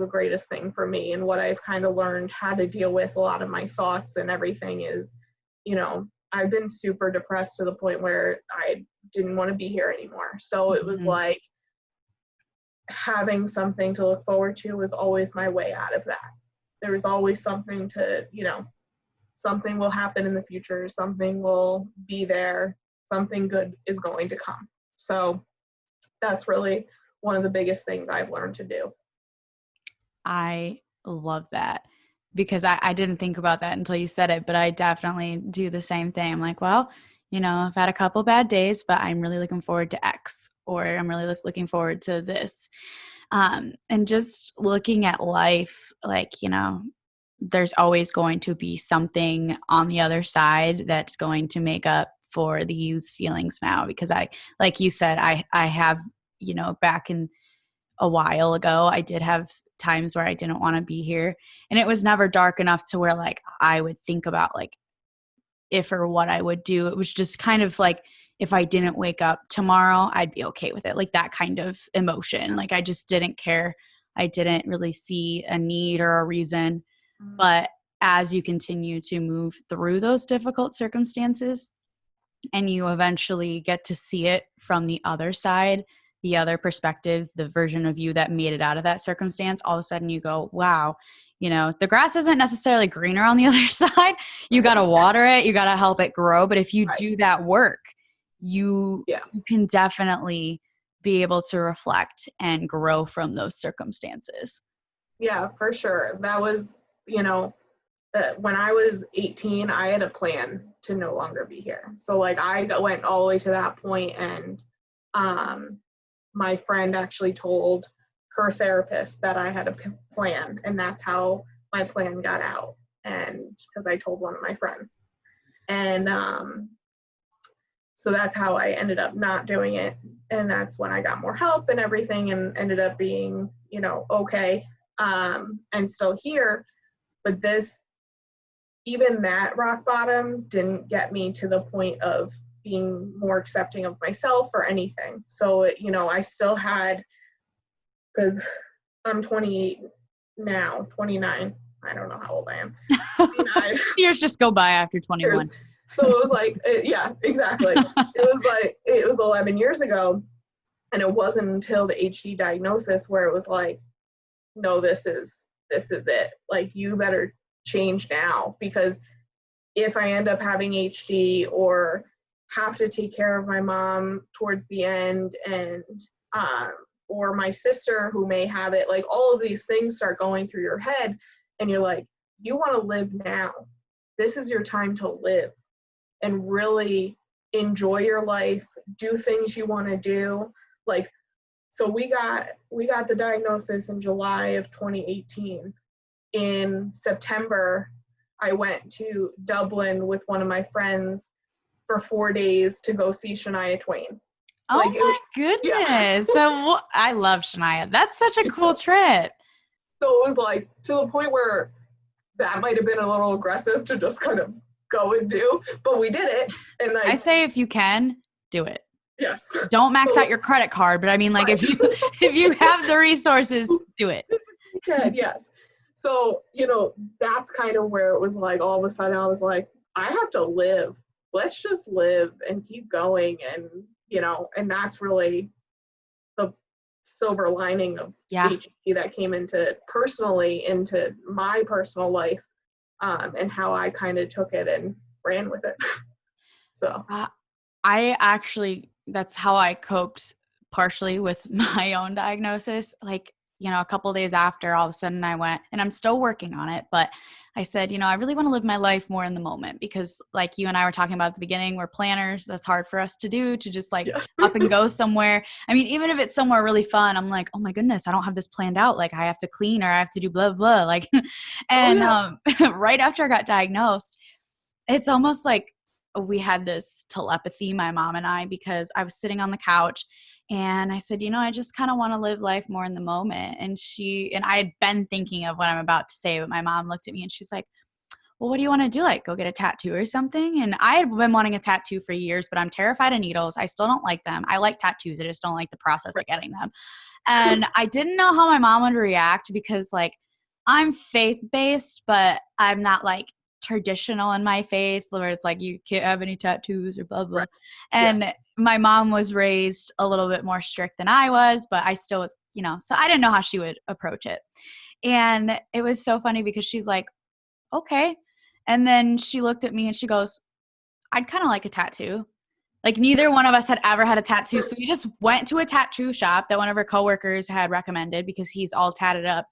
S2: greatest thing for me. And what I've kind of learned how to deal with a lot of my thoughts and everything is, I've been super depressed to the point where I didn't want to be here anymore. So it was like having something to look forward to was always my way out of that. There was always something to, something will happen in the future, something will be there, something good is going to come. So that's really one of the biggest things I've learned to do.
S1: I love that because I didn't think about that until you said it, but I definitely do the same thing. I'm like, well, I've had a couple bad days, but I'm really looking forward to X, or I'm really looking forward to this. And just looking at life, like, there's always going to be something on the other side that's going to make up for these feelings now, because like you said, I have, back in a while ago, I did have times where I didn't want to be here, and it was never dark enough to where like I would think about like if or what I would do. It was just kind of like if I didn't wake up tomorrow, I'd be okay with it. Like that kind of emotion. Like I just didn't care. I didn't really see a need or a reason. But as you continue to move through those difficult circumstances and you eventually get to see it from the other side, the other perspective, the version of you that made it out of that circumstance, all of a sudden you go, wow, the grass isn't necessarily greener on the other side. You got to water it. You got to help it grow. But if you do that work, you can definitely be able to reflect and grow from those circumstances.
S2: Yeah, for sure. That was, when I was 18, I had a plan to no longer be here. So like I went all the way to that point, and my friend actually told her therapist that I had a plan, and that's how my plan got out. And because I told one of my friends, and so that's how I ended up not doing it. And that's when I got more help and everything, and ended up being, okay, and still here. But even that rock bottom didn't get me to the point of being more accepting of myself or anything. So, I still had, because I'm 28 now, 29. I don't know how old I am. 29.
S1: Years just go by after 21.
S2: So it was like, yeah, exactly. It was 11 years ago. And it wasn't until the HD diagnosis where it was like, no, this is it. Like, you better change now, because if I end up having HD or have to take care of my mom towards the end, and or my sister who may have it, like all of these things start going through your head, and you're like, you want to live now. This is your time to live and really enjoy your life, do things you want to do. Like, so we got the diagnosis in July of 2018. In September, I went to Dublin with one of my friends for 4 days to go see Shania Twain.
S1: Oh
S2: Like,
S1: my goodness.
S2: Yeah.
S1: So I love Shania. That's such a cool trip.
S2: So it was like to the point where that might have been a little aggressive to just kind of go and do, but we did it. And
S1: I say if you can, do it.
S2: yes.
S1: Don't max out your credit card, but I mean, like,
S2: right.
S1: if you have the resources, do it.
S2: You can, yes. So, that's kind of where it was like, all of a sudden I was like, I have to live. Let's just live and keep going. And, and that's really the silver lining of HE that came into my personal life, and how I kind of took it and ran with it. So
S1: that's how I coped partially with my own diagnosis. Like, a couple days after, all of a sudden I went, and I'm still working on it, but I said, I really want to live my life more in the moment, because like you and I were talking about at the beginning, we're planners. That's hard for us to do, to just like up and go somewhere. I mean, even if it's somewhere really fun, I'm like, oh my goodness, I don't have this planned out. Like I have to clean, or I have to do blah, blah, like, and right after I got diagnosed, it's almost like we had this telepathy, my mom and I, because I was sitting on the couch and I said, I just kind of want to live life more in the moment. And I had been thinking of what I'm about to say, but my mom looked at me and she's like, well, what do you want to do? Like go get a tattoo or something? And I had been wanting a tattoo for years, but I'm terrified of needles. I still don't like them. I like tattoos. I just don't like the process of getting them. And I didn't know how my mom would react, because like I'm faith-based, but I'm not like traditional in my faith, where it's like you can't have any tattoos or blah blah. And my mom was raised a little bit more strict than I was, but I still was, so I didn't know how she would approach it. And it was so funny because she's like, okay. And then she looked at me and she goes, I'd kind of like a tattoo. Like neither one of us had ever had a tattoo. So we just went to a tattoo shop that one of her coworkers had recommended, because he's all tatted up.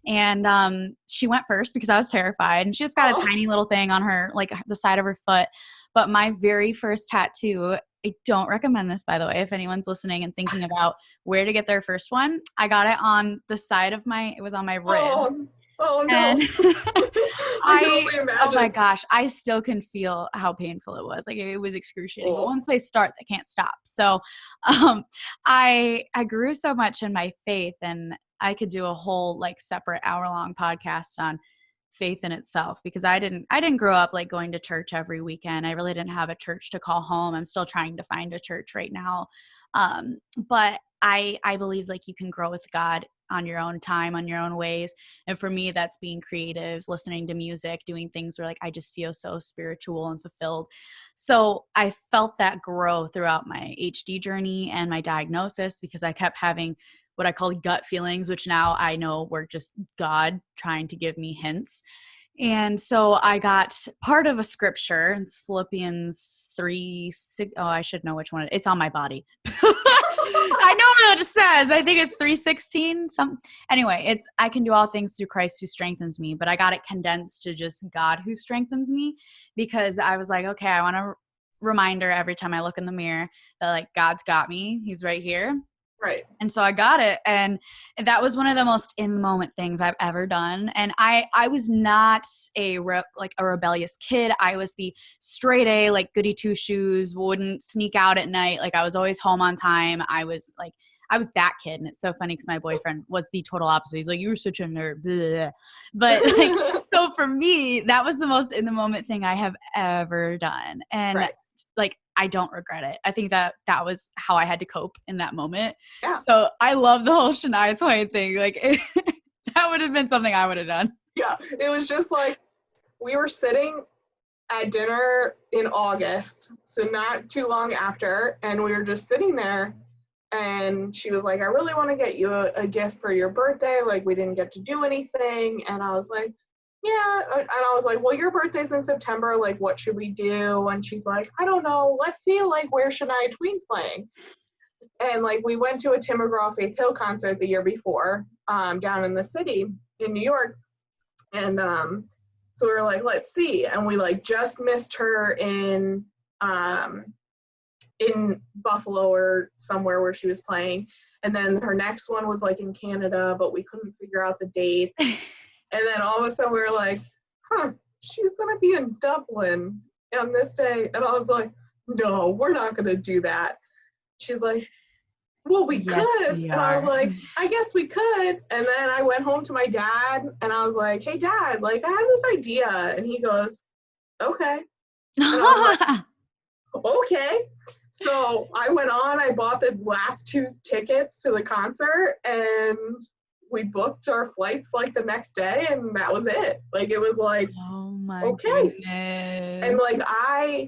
S1: And she went first because I was terrified. And she just got a tiny little thing on her, like the side of her foot. But my very first tattoo, I don't recommend this, by the way, if anyone's listening and thinking about where to get their first one. I got it on the side of it was on my rib.
S2: Oh no.
S1: And
S2: oh
S1: my gosh, I still can feel how painful it was. Like it was excruciating. But once they start, they can't stop. So I grew so much in my faith, and I could do a whole like separate hour-long podcast on faith in itself, because I didn't grow up like going to church every weekend. I really didn't have a church to call home. I'm still trying to find a church right now. But I believe like you can grow with God on your own time, on your own ways. And for me, that's being creative, listening to music, doing things where like I just feel so spiritual and fulfilled. So I felt that grow throughout my HD journey and my diagnosis, because I kept having what I call gut feelings, which now I know were just God trying to give me hints. And so I got part of a scripture. It's Philippians 3:6. Oh, I should know which one. It's on my body. I know what it says. I think it's 3:16. Anyway, it's I can do all things through Christ who strengthens me. But I got it condensed to just God who strengthens me, because I was like, okay, I want a reminder every time I look in the mirror that like God's got me. He's right here.
S2: Right.
S1: And so I got it. And that was one of the most in the moment things I've ever done. And I was not a rebellious kid. I was the straight A, like goody two shoes, wouldn't sneak out at night. Like I was always home on time. I was that kid. And it's so funny because my boyfriend was the total opposite. He's like, you're such a nerd. Blah. But like, so for me, that was the most in the moment thing I have ever done. And like, I don't regret it. I think that was how I had to cope in that moment. Yeah. So I love the whole Shania Twain thing. Like that would have been something I would have done.
S2: Yeah. It was just like, we were sitting at dinner in August, so not too long after, and we were just sitting there, and she was like, I really want to get you a gift for your birthday. Like we didn't get to do anything. And I was like, yeah. And I was like, well, your birthday's in September. Like, what should we do? And she's like, I don't know. Let's see, like, where Shania Twain's playing. And, like, we went to a Tim McGraw-Faith Hill concert the year before, down in the city in New York. And so we were like, let's see. And we, like, just missed her in Buffalo or somewhere where she was playing. And then her next one was, like, in Canada, but we couldn't figure out the dates. And then all of a sudden we were like, she's going to be in Dublin on this day. And I was like, no, we're not going to do that. She's like, well, we could. And I was like, I guess we could. And then I went home to my dad and I was like, hey, Dad, like, I have this idea. And he goes, okay. And I was like, okay. So I went on, I bought the last 2 tickets to the concert, and we booked our flights like the next day, and that was it. Like, it was like,
S1: oh my
S2: okay.
S1: goodness.
S2: And like, I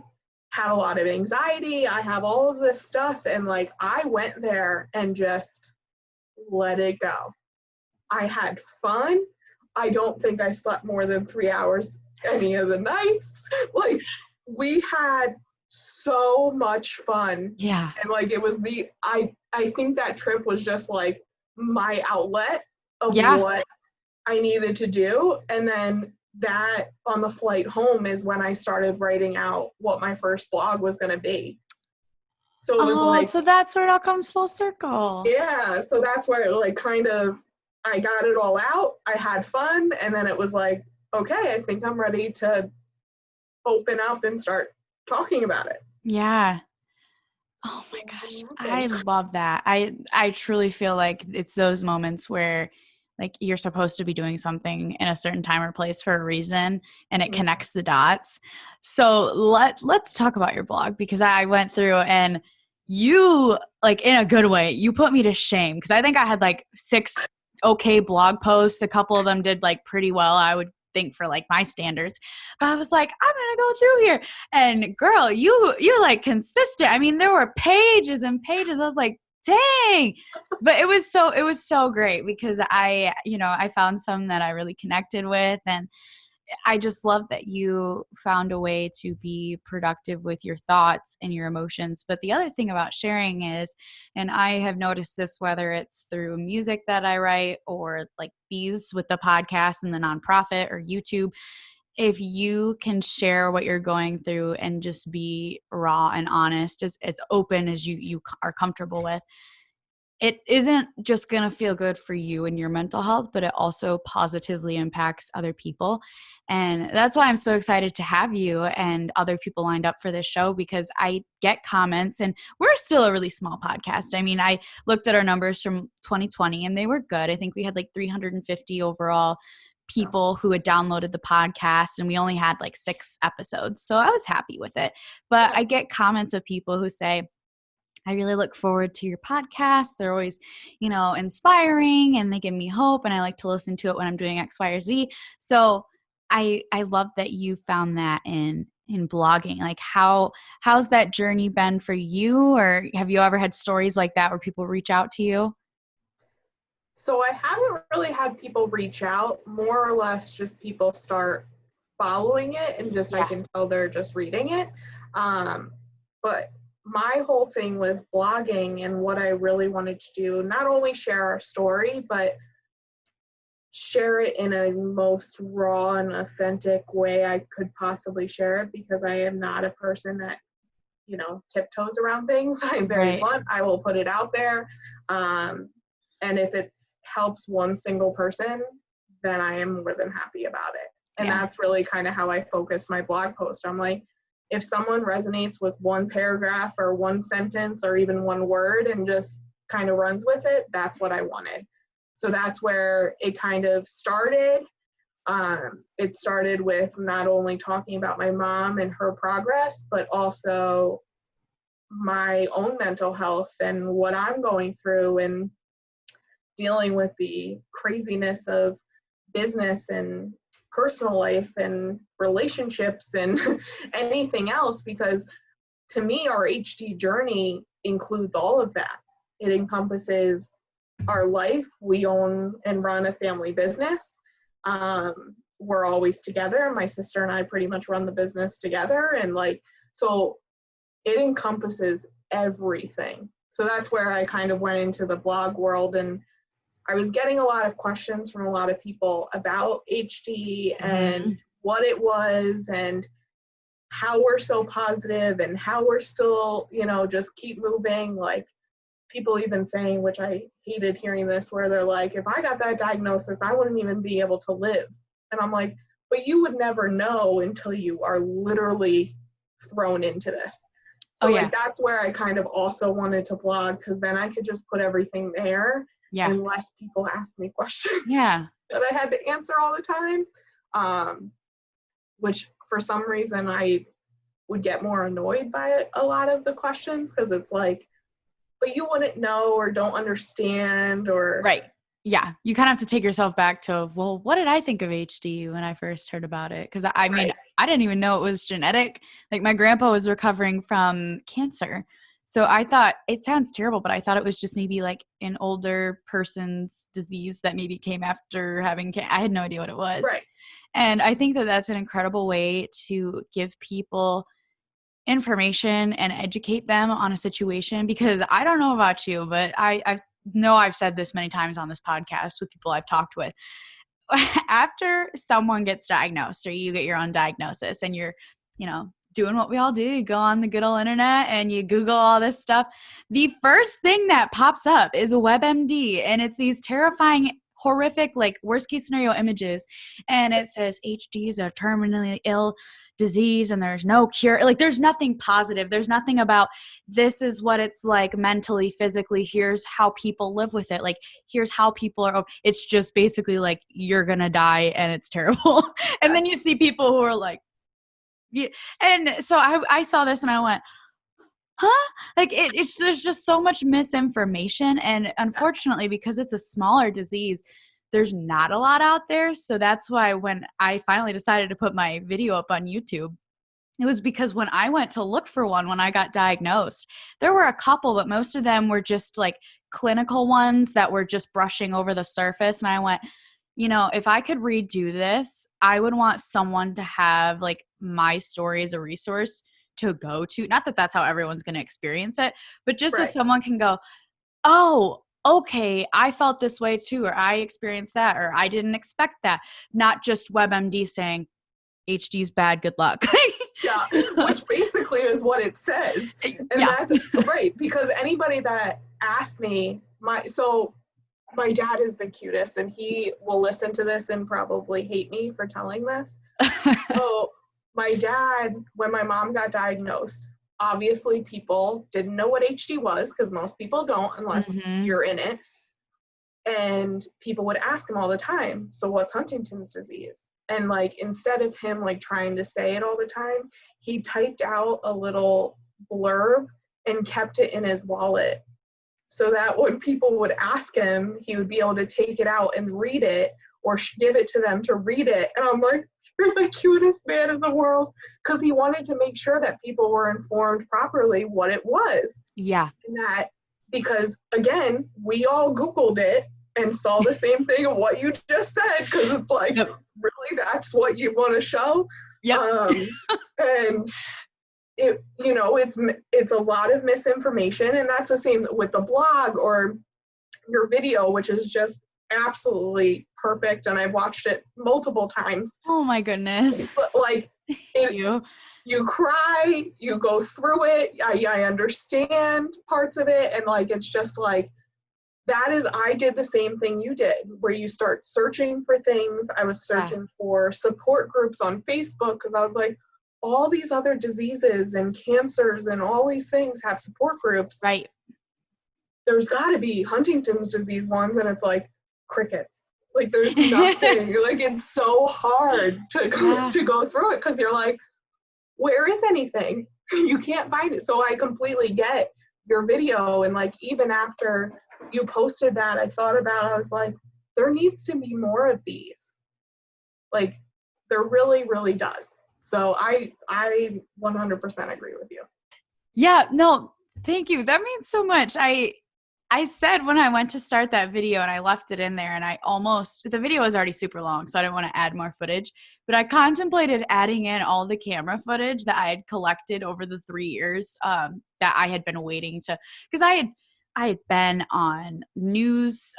S2: have a lot of anxiety. I have all of this stuff. And like, I went there and just let it go. I had fun. I don't think I slept more than 3 hours any of the nights. Like, we had so much fun.
S1: Yeah.
S2: And like, it was I think that trip was just like my outlet of what I needed to do. And then that on the flight home is when I started writing out what my first blog was going to be. So it was like,
S1: so that's where it all comes full circle.
S2: Yeah. So that's where it like kind of, I got it all out. I had fun. And then it was like, okay, I think I'm ready to open up and start talking about it.
S1: Yeah. Oh my gosh. I love that. I truly feel like it's those moments where like you're supposed to be doing something in a certain time or place for a reason, and it connects the dots. So let's talk about your blog, because I went through and you, like, in a good way, you put me to shame, because I think I had like 6 okay blog posts. A couple of them did like pretty well, I would think, for like my standards. But I was like, I'm gonna go through here, and girl, you're like consistent. I mean, there were pages and pages. I was like, dang. But it was so great, because I found some that I really connected with, and I just love that you found a way to be productive with your thoughts and your emotions. But the other thing about sharing is, and I have noticed this, whether it's through music that I write or like these with the podcast and the nonprofit or YouTube, if you can share what you're going through and just be raw and honest, as open as you are comfortable with, it isn't just going to feel good for you and your mental health, but it also positively impacts other people. And that's why I'm so excited to have you and other people lined up for this show, because I get comments, and we're still a really small podcast. I mean, I looked at our numbers from 2020 and they were good. I think we had like 350 overall people who had downloaded the podcast, and we only had like 6 episodes. So I was happy with it. But I get comments of people who say, I really look forward to your podcast. They're always, inspiring, and they give me hope, and I like to listen to it when I'm doing X, Y, or Z. So I love that you found that in blogging. Like, how's that journey been for you? Or have you ever had stories like that where people reach out to you?
S2: So I haven't really had people reach out, more or less just people start following it, and just I can tell they're just reading it. But my whole thing with blogging and what I really wanted to do, not only share our story, but share it in a most raw and authentic way I could possibly share it, because I am not a person that, tiptoes around things. I'm very blunt. I will put it out there. And if it helps one single person, then I am more than happy about it. And that's really kind of how I focus my blog post. I'm like, if someone resonates with one paragraph or one sentence or even one word and just kind of runs with it, that's what I wanted. So that's where it kind of started. It started with not only talking about my mom and her progress, but also my own mental health and what I'm going through, and dealing with the craziness of business and personal life and relationships and anything else, because to me, our HD journey includes all of that. It encompasses our life. We own and run a family business. we're always together. My sister and I pretty much run the business together. And like, so it encompasses everything. So that's where I kind of went into the blog world, and I was getting a lot of questions from a lot of people about HD and what it was and how we're so positive and how we're still, you know, just keep moving. Like people even saying, which I hated hearing this, where they're like, if I got that diagnosis, I wouldn't even be able to live. And I'm like, but you would never know until you are literally thrown into this. So like that's where I kind of also wanted to vlog, because then I could just put everything there and less people ask me questions that I had to answer all the time. Which for some reason I would get more annoyed by a lot of the questions, because it's like, but you wouldn't know or don't understand or.
S1: Right. Yeah. You kind of have to take yourself back to, well, what did I think of HD when I first heard about it? Because I mean, I didn't even know it was genetic. Like my grandpa was recovering from cancer. So I thought, it sounds terrible, but I thought it was just maybe like an older person's disease that maybe came after having I had no idea what it was.
S2: Right.
S1: And I think that that's an incredible way to give people information and educate them on a situation, because I don't know about you, but I know I've said this many times on this podcast with people I've talked with. After someone gets diagnosed or you get your own diagnosis and you're, you know, doing what we all do, you go on the good old internet and you Google all this stuff. The first thing that pops up is a WebMD, and it's these terrifying, horrific, like worst case scenario images. And it says HD is a terminally ill disease and there's no cure. Like there's nothing positive. There's nothing about this is what it's like mentally, physically. Here's how people live with it. Like here's how people are. It's just basically like you're going to die and it's terrible. And then you see people who are like, yeah. And so I saw this and I went, huh? Like there's just so much misinformation. And unfortunately, because it's a smaller disease, there's not a lot out there. So that's why when I finally decided to put my video up on YouTube, it was because when I went to look for one, when I got diagnosed, there were a couple, but most of them were just like clinical ones that were just brushing over the surface. And I went, you know, if I could redo this, I would want someone to have like my story as a resource to go to. Not that that's how everyone's going to experience it, but just so someone can go, oh, okay, I felt this way too, or I experienced that, or I didn't expect that. Not just WebMD saying HD's bad, good luck.
S2: Yeah, which basically is what it says. And that's right, because anybody that asked me, my dad is the cutest, and he will listen to this and probably hate me for telling this. So my dad, when my mom got diagnosed, obviously people didn't know what HD was, because most people don't unless you're in it. And people would ask him all the time, so what's Huntington's disease? And like, instead of him like trying to say it all the time, he typed out a little blurb and kept it in his wallet, so that when people would ask him, he would be able to take it out and read it, or give it to them to read it. And I'm like, you're the cutest man in the world, because he wanted to make sure that people were informed properly what it was.
S1: Yeah.
S2: And that, because again, we all Googled it and saw the same thing of what you just said, because it's like, really, that's what you want to show?
S1: Yeah.
S2: And it, you know, it's a lot of misinformation, and that's the same with the blog or your video, which is just absolutely perfect, and I've watched it multiple times.
S1: Oh my goodness.
S2: But like you cry, you go through it. I understand parts of it, and like it's just like I did the same thing you did, where you start searching for things. I was searching for support groups on Facebook, because I was like, all these other diseases and cancers and all these things have support groups.
S1: Right.
S2: There's got to be Huntington's disease ones, and it's like crickets. Like there's nothing. Like it's so hard to go through it, because you're like, where is anything? You can't find it. So I completely get your video, and like even after you posted that, I was like, there needs to be more of these. Like there really, really does. So I 100% agree with you.
S1: Yeah, no, thank you. That means so much. I said when I went to start that video and I left it in there and the video was already super long, so I didn't want to add more footage, but I contemplated adding in all the camera footage that I had collected over the 3 years that I had been waiting to, because I had been on news,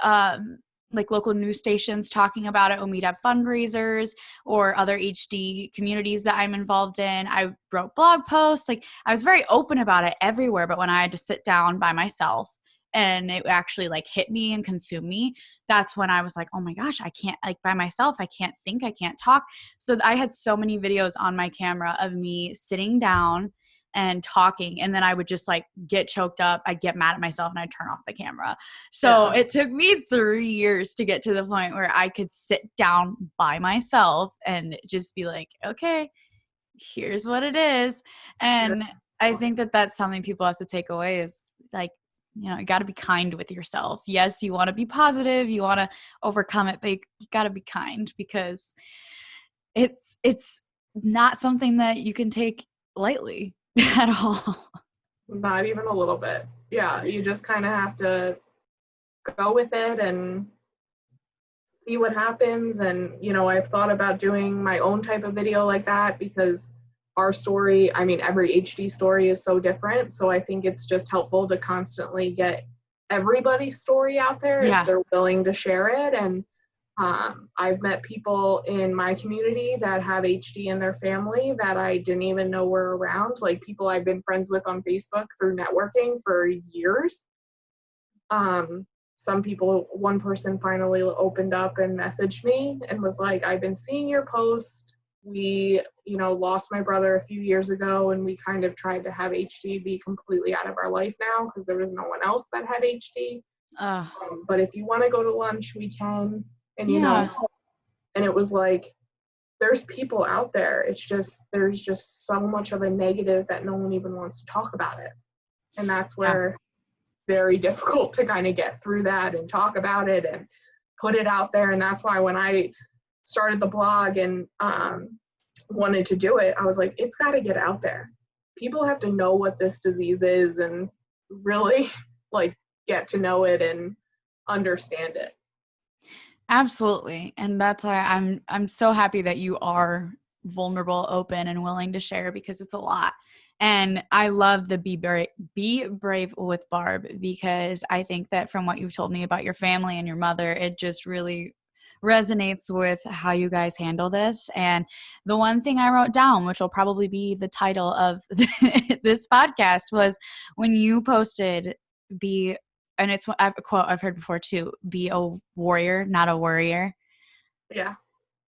S1: like local news stations talking about it when we'd have fundraisers or other HD communities that I'm involved in. I wrote blog posts. Like I was very open about it everywhere, but when I had to sit down by myself and it actually like hit me and consume me, that's when I was like, oh my gosh, I can't, like by myself, I can't think, I can't talk. So I had so many videos on my camera of me sitting down and talking, and then I would just like get choked up, I'd get mad at myself, and I'd turn off the camera. So it took me 3 years to get to the point where I could sit down by myself and just be like, okay, here's what it is. And I think that that's something people have to take away is like, you know, you got to be kind with yourself. Yes, you want to be positive, you want to overcome it, but you got to be kind, because it's not something that you can take lightly at all.
S2: Not even a little bit. Yeah, you just kind of have to go with it and see what happens. And, you know, I've thought about doing my own type of video like that, because our story, I mean, every HD story is so different. So I think it's just helpful to constantly get everybody's story out there if they're willing to share it. And I've met people in my community that have HD in their family that I didn't even know were around, like people I've been friends with on Facebook through networking for years. Some people, one person finally opened up and messaged me and was like, I've been seeing your post. We, you know, lost my brother a few years ago, and we kind of tried to have HD be completely out of our life now because there was no one else that had HD. But if you want to go to lunch, we can. And, you know, and it was like, there's people out there. It's just, there's just so much of a negative that no one even wants to talk about it. And that's where it's very difficult to kind of get through that and talk about it and put it out there. And that's why when I started the blog and wanted to do it, I was like, it's got to get out there. People have to know what this disease is and really like get to know it and understand it.
S1: Absolutely. And that's why I'm so happy that you are vulnerable, open, and willing to share, because it's a lot. And I love the be brave with Barb, because I think that from what you've told me about your family and your mother, it just really resonates with how you guys handle this. And the one thing I wrote down, which will probably be the title of this podcast, was when you posted be, and it's a quote I've heard before too, be a warrior, not a worrier.
S2: Yeah.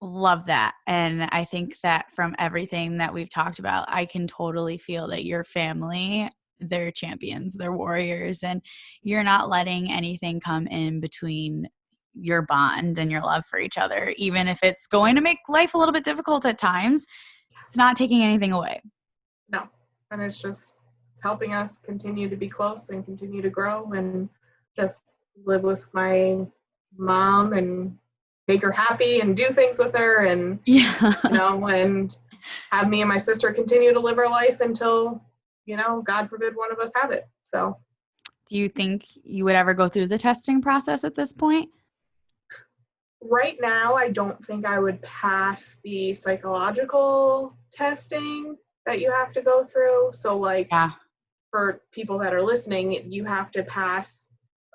S1: Love that. And I think that from everything that we've talked about, I can totally feel that your family, they're champions, they're warriors, and you're not letting anything come in between your bond and your love for each other. Even if it's going to make life a little bit difficult at times, it's not taking anything away.
S2: No. And it's helping us continue to be close and continue to grow and just live with my mom and make her happy and do things with her and, you know, and have me and my sister continue to live our life until, you know, God forbid one of us have it. So.
S1: Do you think you would ever go through the testing process at this point?
S2: Right now, I don't think I would pass the psychological testing that you have to go through. So like for people that are listening, you have to pass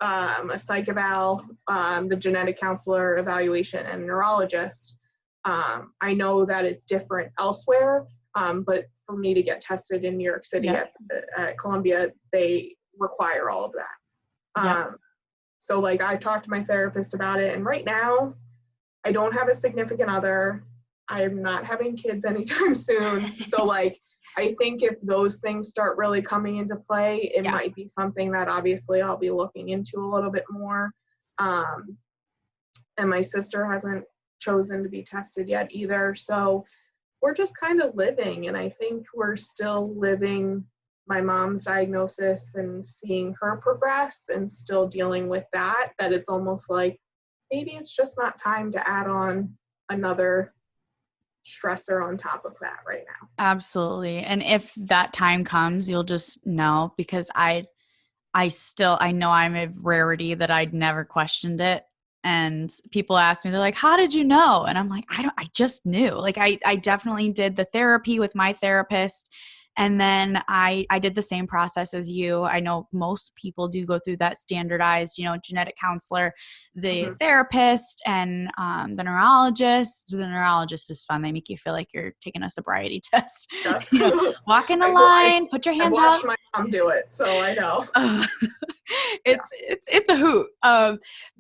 S2: a psych eval, the genetic counselor evaluation, and neurologist. I know that it's different elsewhere, but for me to get tested in New York City at Columbia, they require all of that. So like I talked to my therapist about it, and right now I don't have a significant other. I'm not having kids anytime soon. So like I think if those things start really coming into play, it might be something that obviously I'll be looking into a little bit more. And my sister hasn't chosen to be tested yet either. So we're just kind of living. And I think we're still living my mom's diagnosis and seeing her progress and still dealing with that it's almost like maybe it's just not time to add on another stressor on top of that right now.
S1: Absolutely. And if that time comes, you'll just know, because I I know I'm a rarity that I'd never questioned it. And people ask me, they're like, how did you know? And I'm like, I just knew. Like I definitely did the therapy with my therapist. And then I did the same process as you. I know most people do go through that standardized, genetic counselor, the
S2: Mm-hmm.
S1: therapist, and the neurologist. The neurologist is fun. They make you feel like you're taking a sobriety test.
S2: Yes.
S1: Walk in a
S2: I,
S1: line, put your
S2: I've
S1: hands out.
S2: watched my mom do it, so I know. Yeah.
S1: It's a hoot.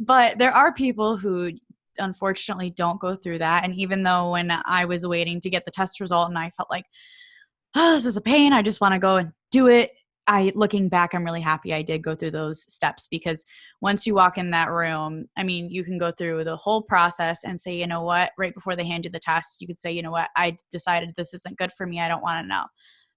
S1: But there are people who unfortunately don't go through that. And even though when I was waiting to get the test result and I felt like, oh, this is a pain, I just want to go and do it. Looking back, I'm really happy I did go through those steps, because once you walk in that room, I mean, you can go through the whole process and say, you know what, right before they hand you the test, you could say, you know what, I decided this isn't good for me. I don't want to know.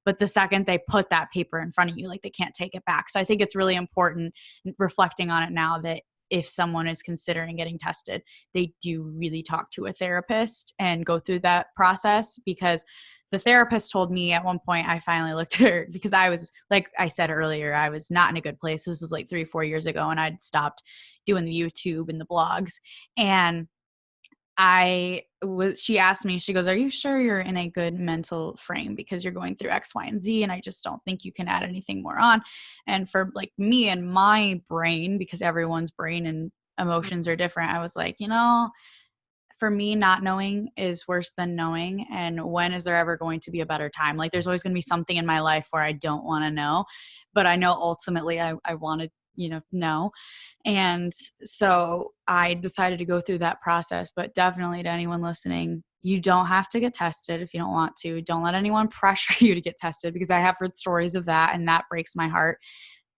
S1: But the second they put that paper in front of you, like, they can't take it back. So I think it's really important, reflecting on it now, that if someone is considering getting tested, they do really talk to a therapist and go through that process. Because the therapist told me at one point, I finally looked at her, because I was, like I said earlier, I was not in a good place. This was like 3 or 4 years ago, and I'd stopped doing the YouTube and the blogs. And she asked me, she goes, are you sure you're in a good mental frame, because you're going through X, Y, and Z, and I just don't think you can add anything more on. And for like me and my brain, because everyone's brain and emotions are different, I was like, for me, not knowing is worse than knowing. And when is there ever going to be a better time? Like, there's always going to be something in my life where I don't want to know, but I know ultimately I want to, know. And so I decided to go through that process. But definitely, to anyone listening, you don't have to get tested if you don't want to. Don't let anyone pressure you to get tested, because I have heard stories of that, and that breaks my heart.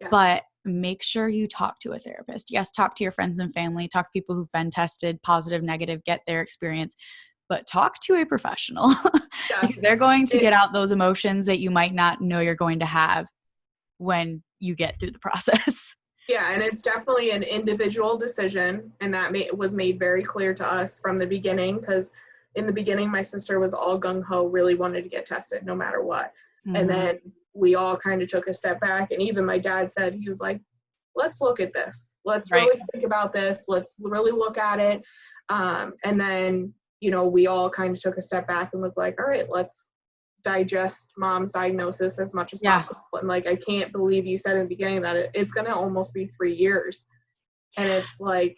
S2: Yeah.
S1: But make sure you talk to a therapist. Yes, talk to your friends and family, talk to people who've been tested, positive, negative, get their experience, but talk to a professional because
S2: Yes.
S1: they're going to get out those emotions that you might not know you're going to have when you get through the process.
S2: Yeah, and it's definitely an individual decision, and that was made very clear to us from the beginning, because in the beginning, my sister was all gung-ho, really wanted to get tested no matter what.
S1: Mm-hmm.
S2: And then we all kind of took a step back, and even my dad said, he was like, let's look at this. Let's really think about this. Let's really look at it. And then, we all kind of took a step back and was like, all right, let's digest mom's diagnosis as much as possible. And like, I can't believe you said in the beginning that it's going to almost be 3 years. And it's like,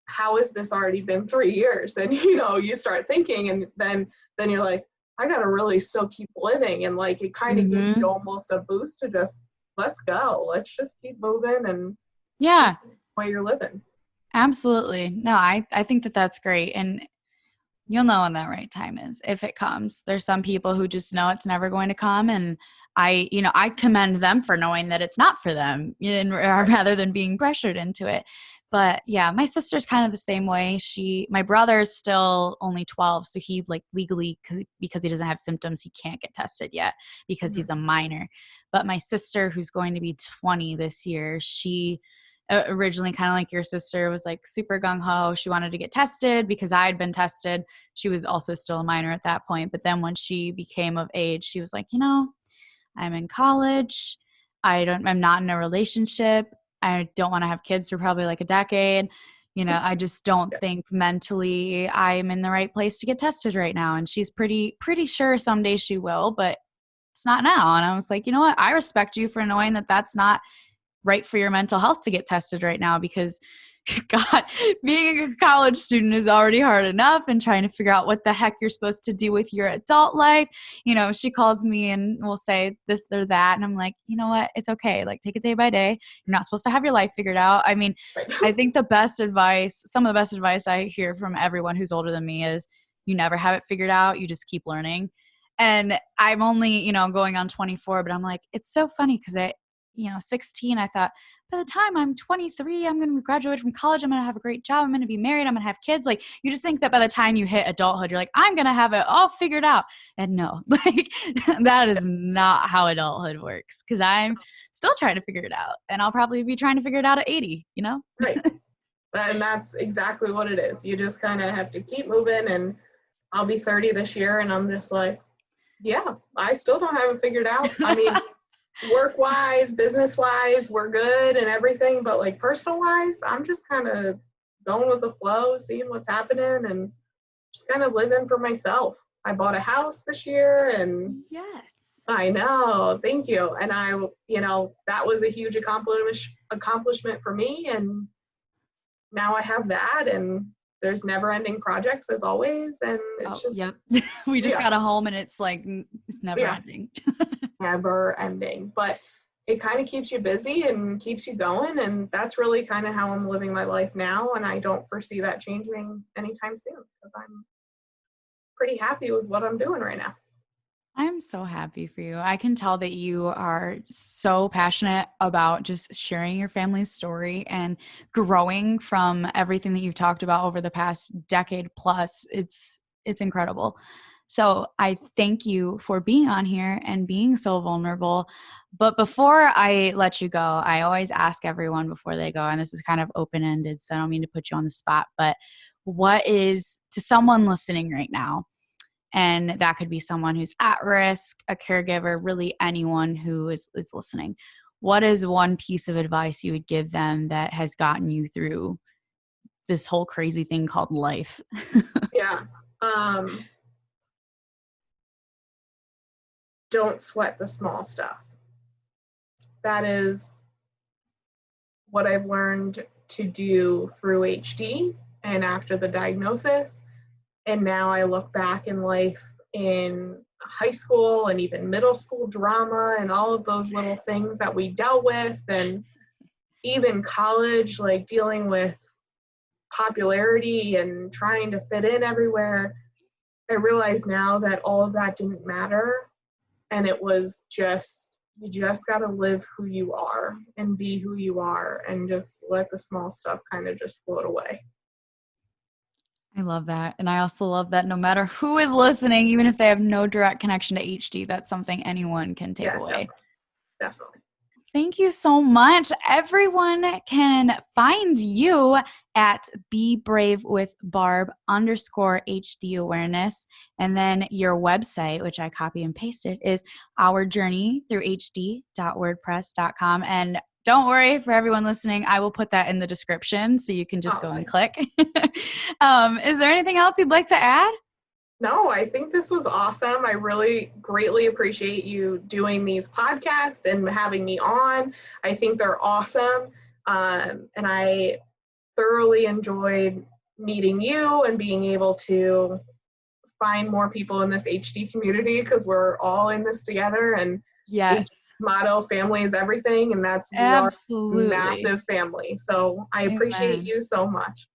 S2: how has this already been 3 years? And, you start thinking, and then you're like, I got to really still keep living. And like, it kind of gives you almost a boost to just, let's go. Let's just keep moving and keep the way you're living.
S1: Absolutely. No, I think that that's great. And you'll know when that right time is, if it comes. There's some people who just know it's never going to come. And I commend them for knowing that it's not for them, rather than being pressured into it. But yeah, my sister's kind of the same way. My brother is still only 12. So he legally, because he doesn't have symptoms, he can't get tested yet because he's a minor. But my sister, who's going to be 20 this year, she originally, kind of like your sister, was like super gung-ho. She wanted to get tested because I had been tested. She was also still a minor at that point. But then when she became of age, she was like, I'm in college. I'm not in a relationship. I don't want to have kids for probably like a decade. I just don't think mentally I'm in the right place to get tested right now. And she's pretty sure someday she will, but it's not now. And I was like, you know what? I respect you for knowing that that's not right for your mental health to get tested right now, because God, being a college student is already hard enough, and trying to figure out what the heck you're supposed to do with your adult life. She calls me and will say this or that. And I'm like, you know what? It's okay. Like, take it day by day. You're not supposed to have your life figured out. I mean, I think some of the best advice I hear from everyone who's older than me is, you never have it figured out. You just keep learning. And I'm only, going on 24, but I'm like, it's so funny because 16, I thought, by the time I'm 23, I'm going to graduate from college. I'm going to have a great job. I'm going to be married. I'm going to have kids. Like, you just think that by the time you hit adulthood, you're like, I'm going to have it all figured out. And no, that is not how adulthood works, because I'm still trying to figure it out. And I'll probably be trying to figure it out at 80,
S2: Right. And that's exactly what it is. You just kind of have to keep moving. And I'll be 30 this year, and I'm just like, yeah, I still don't have it figured out. I mean, Work-wise, business-wise, we're good and everything, but like personal-wise, I'm just kind of going with the flow, seeing what's happening, and just kind of living for myself. I bought a house this year, and
S1: Yes.
S2: I know, thank you. And that was a huge accomplishment for me, and now I have that, and there's never-ending projects as always, and it's just
S1: yep. We just
S2: yeah,
S1: got a home and it's like it's never
S2: yeah,
S1: ending.
S2: never ending. But it kind of keeps you busy and keeps you going, and that's really kind of how I'm living my life now, and I don't foresee that changing anytime soon because I'm pretty happy with what I'm doing right now.
S1: I'm so happy for you. I can tell that you are so passionate about just sharing your family's story and growing from everything that you've talked about over the past decade plus. It's incredible. So I thank you for being on here and being so vulnerable. But before I let you go, I always ask everyone before they go, and this is kind of open-ended, so I don't mean to put you on the spot, but what is, to someone listening right now, and that could be someone who's at risk, a caregiver, really anyone who is listening, what is one piece of advice you would give them that has gotten you through this whole crazy thing called life?
S2: Yeah. Don't sweat the small stuff. That is what I've learned to do through HD and after the diagnosis. And now I look back in life in high school and even middle school drama and all of those little things that we dealt with, and even college, like dealing with popularity and trying to fit in everywhere. I realize now that all of that didn't matter, and it was just, you just got to live who you are and be who you are and just let the small stuff kind of just float away.
S1: I love that. And I also love that no matter who is listening, even if they have no direct connection to HD, that's something anyone can take
S2: Yeah,
S1: away.
S2: definitely.
S1: Thank you so much. Everyone can find you at Be Brave with Barb _HD awareness. And then your website, which I copy and pasted, is ourjourneythroughhd.wordpress.com. And don't worry, for everyone listening, I will put that in the description so you can just go and click. Is there anything else you'd like to add?
S2: No, I think this was awesome. I really greatly appreciate you doing these podcasts and having me on. I think they're awesome. And I thoroughly enjoyed meeting you and being able to find more people in this HD community, because we're all in this together. And
S1: Yes,
S2: motto, family is everything. And that's, we are a
S1: absolutely.
S2: massive family. So I appreciate
S1: Amen.
S2: you so much.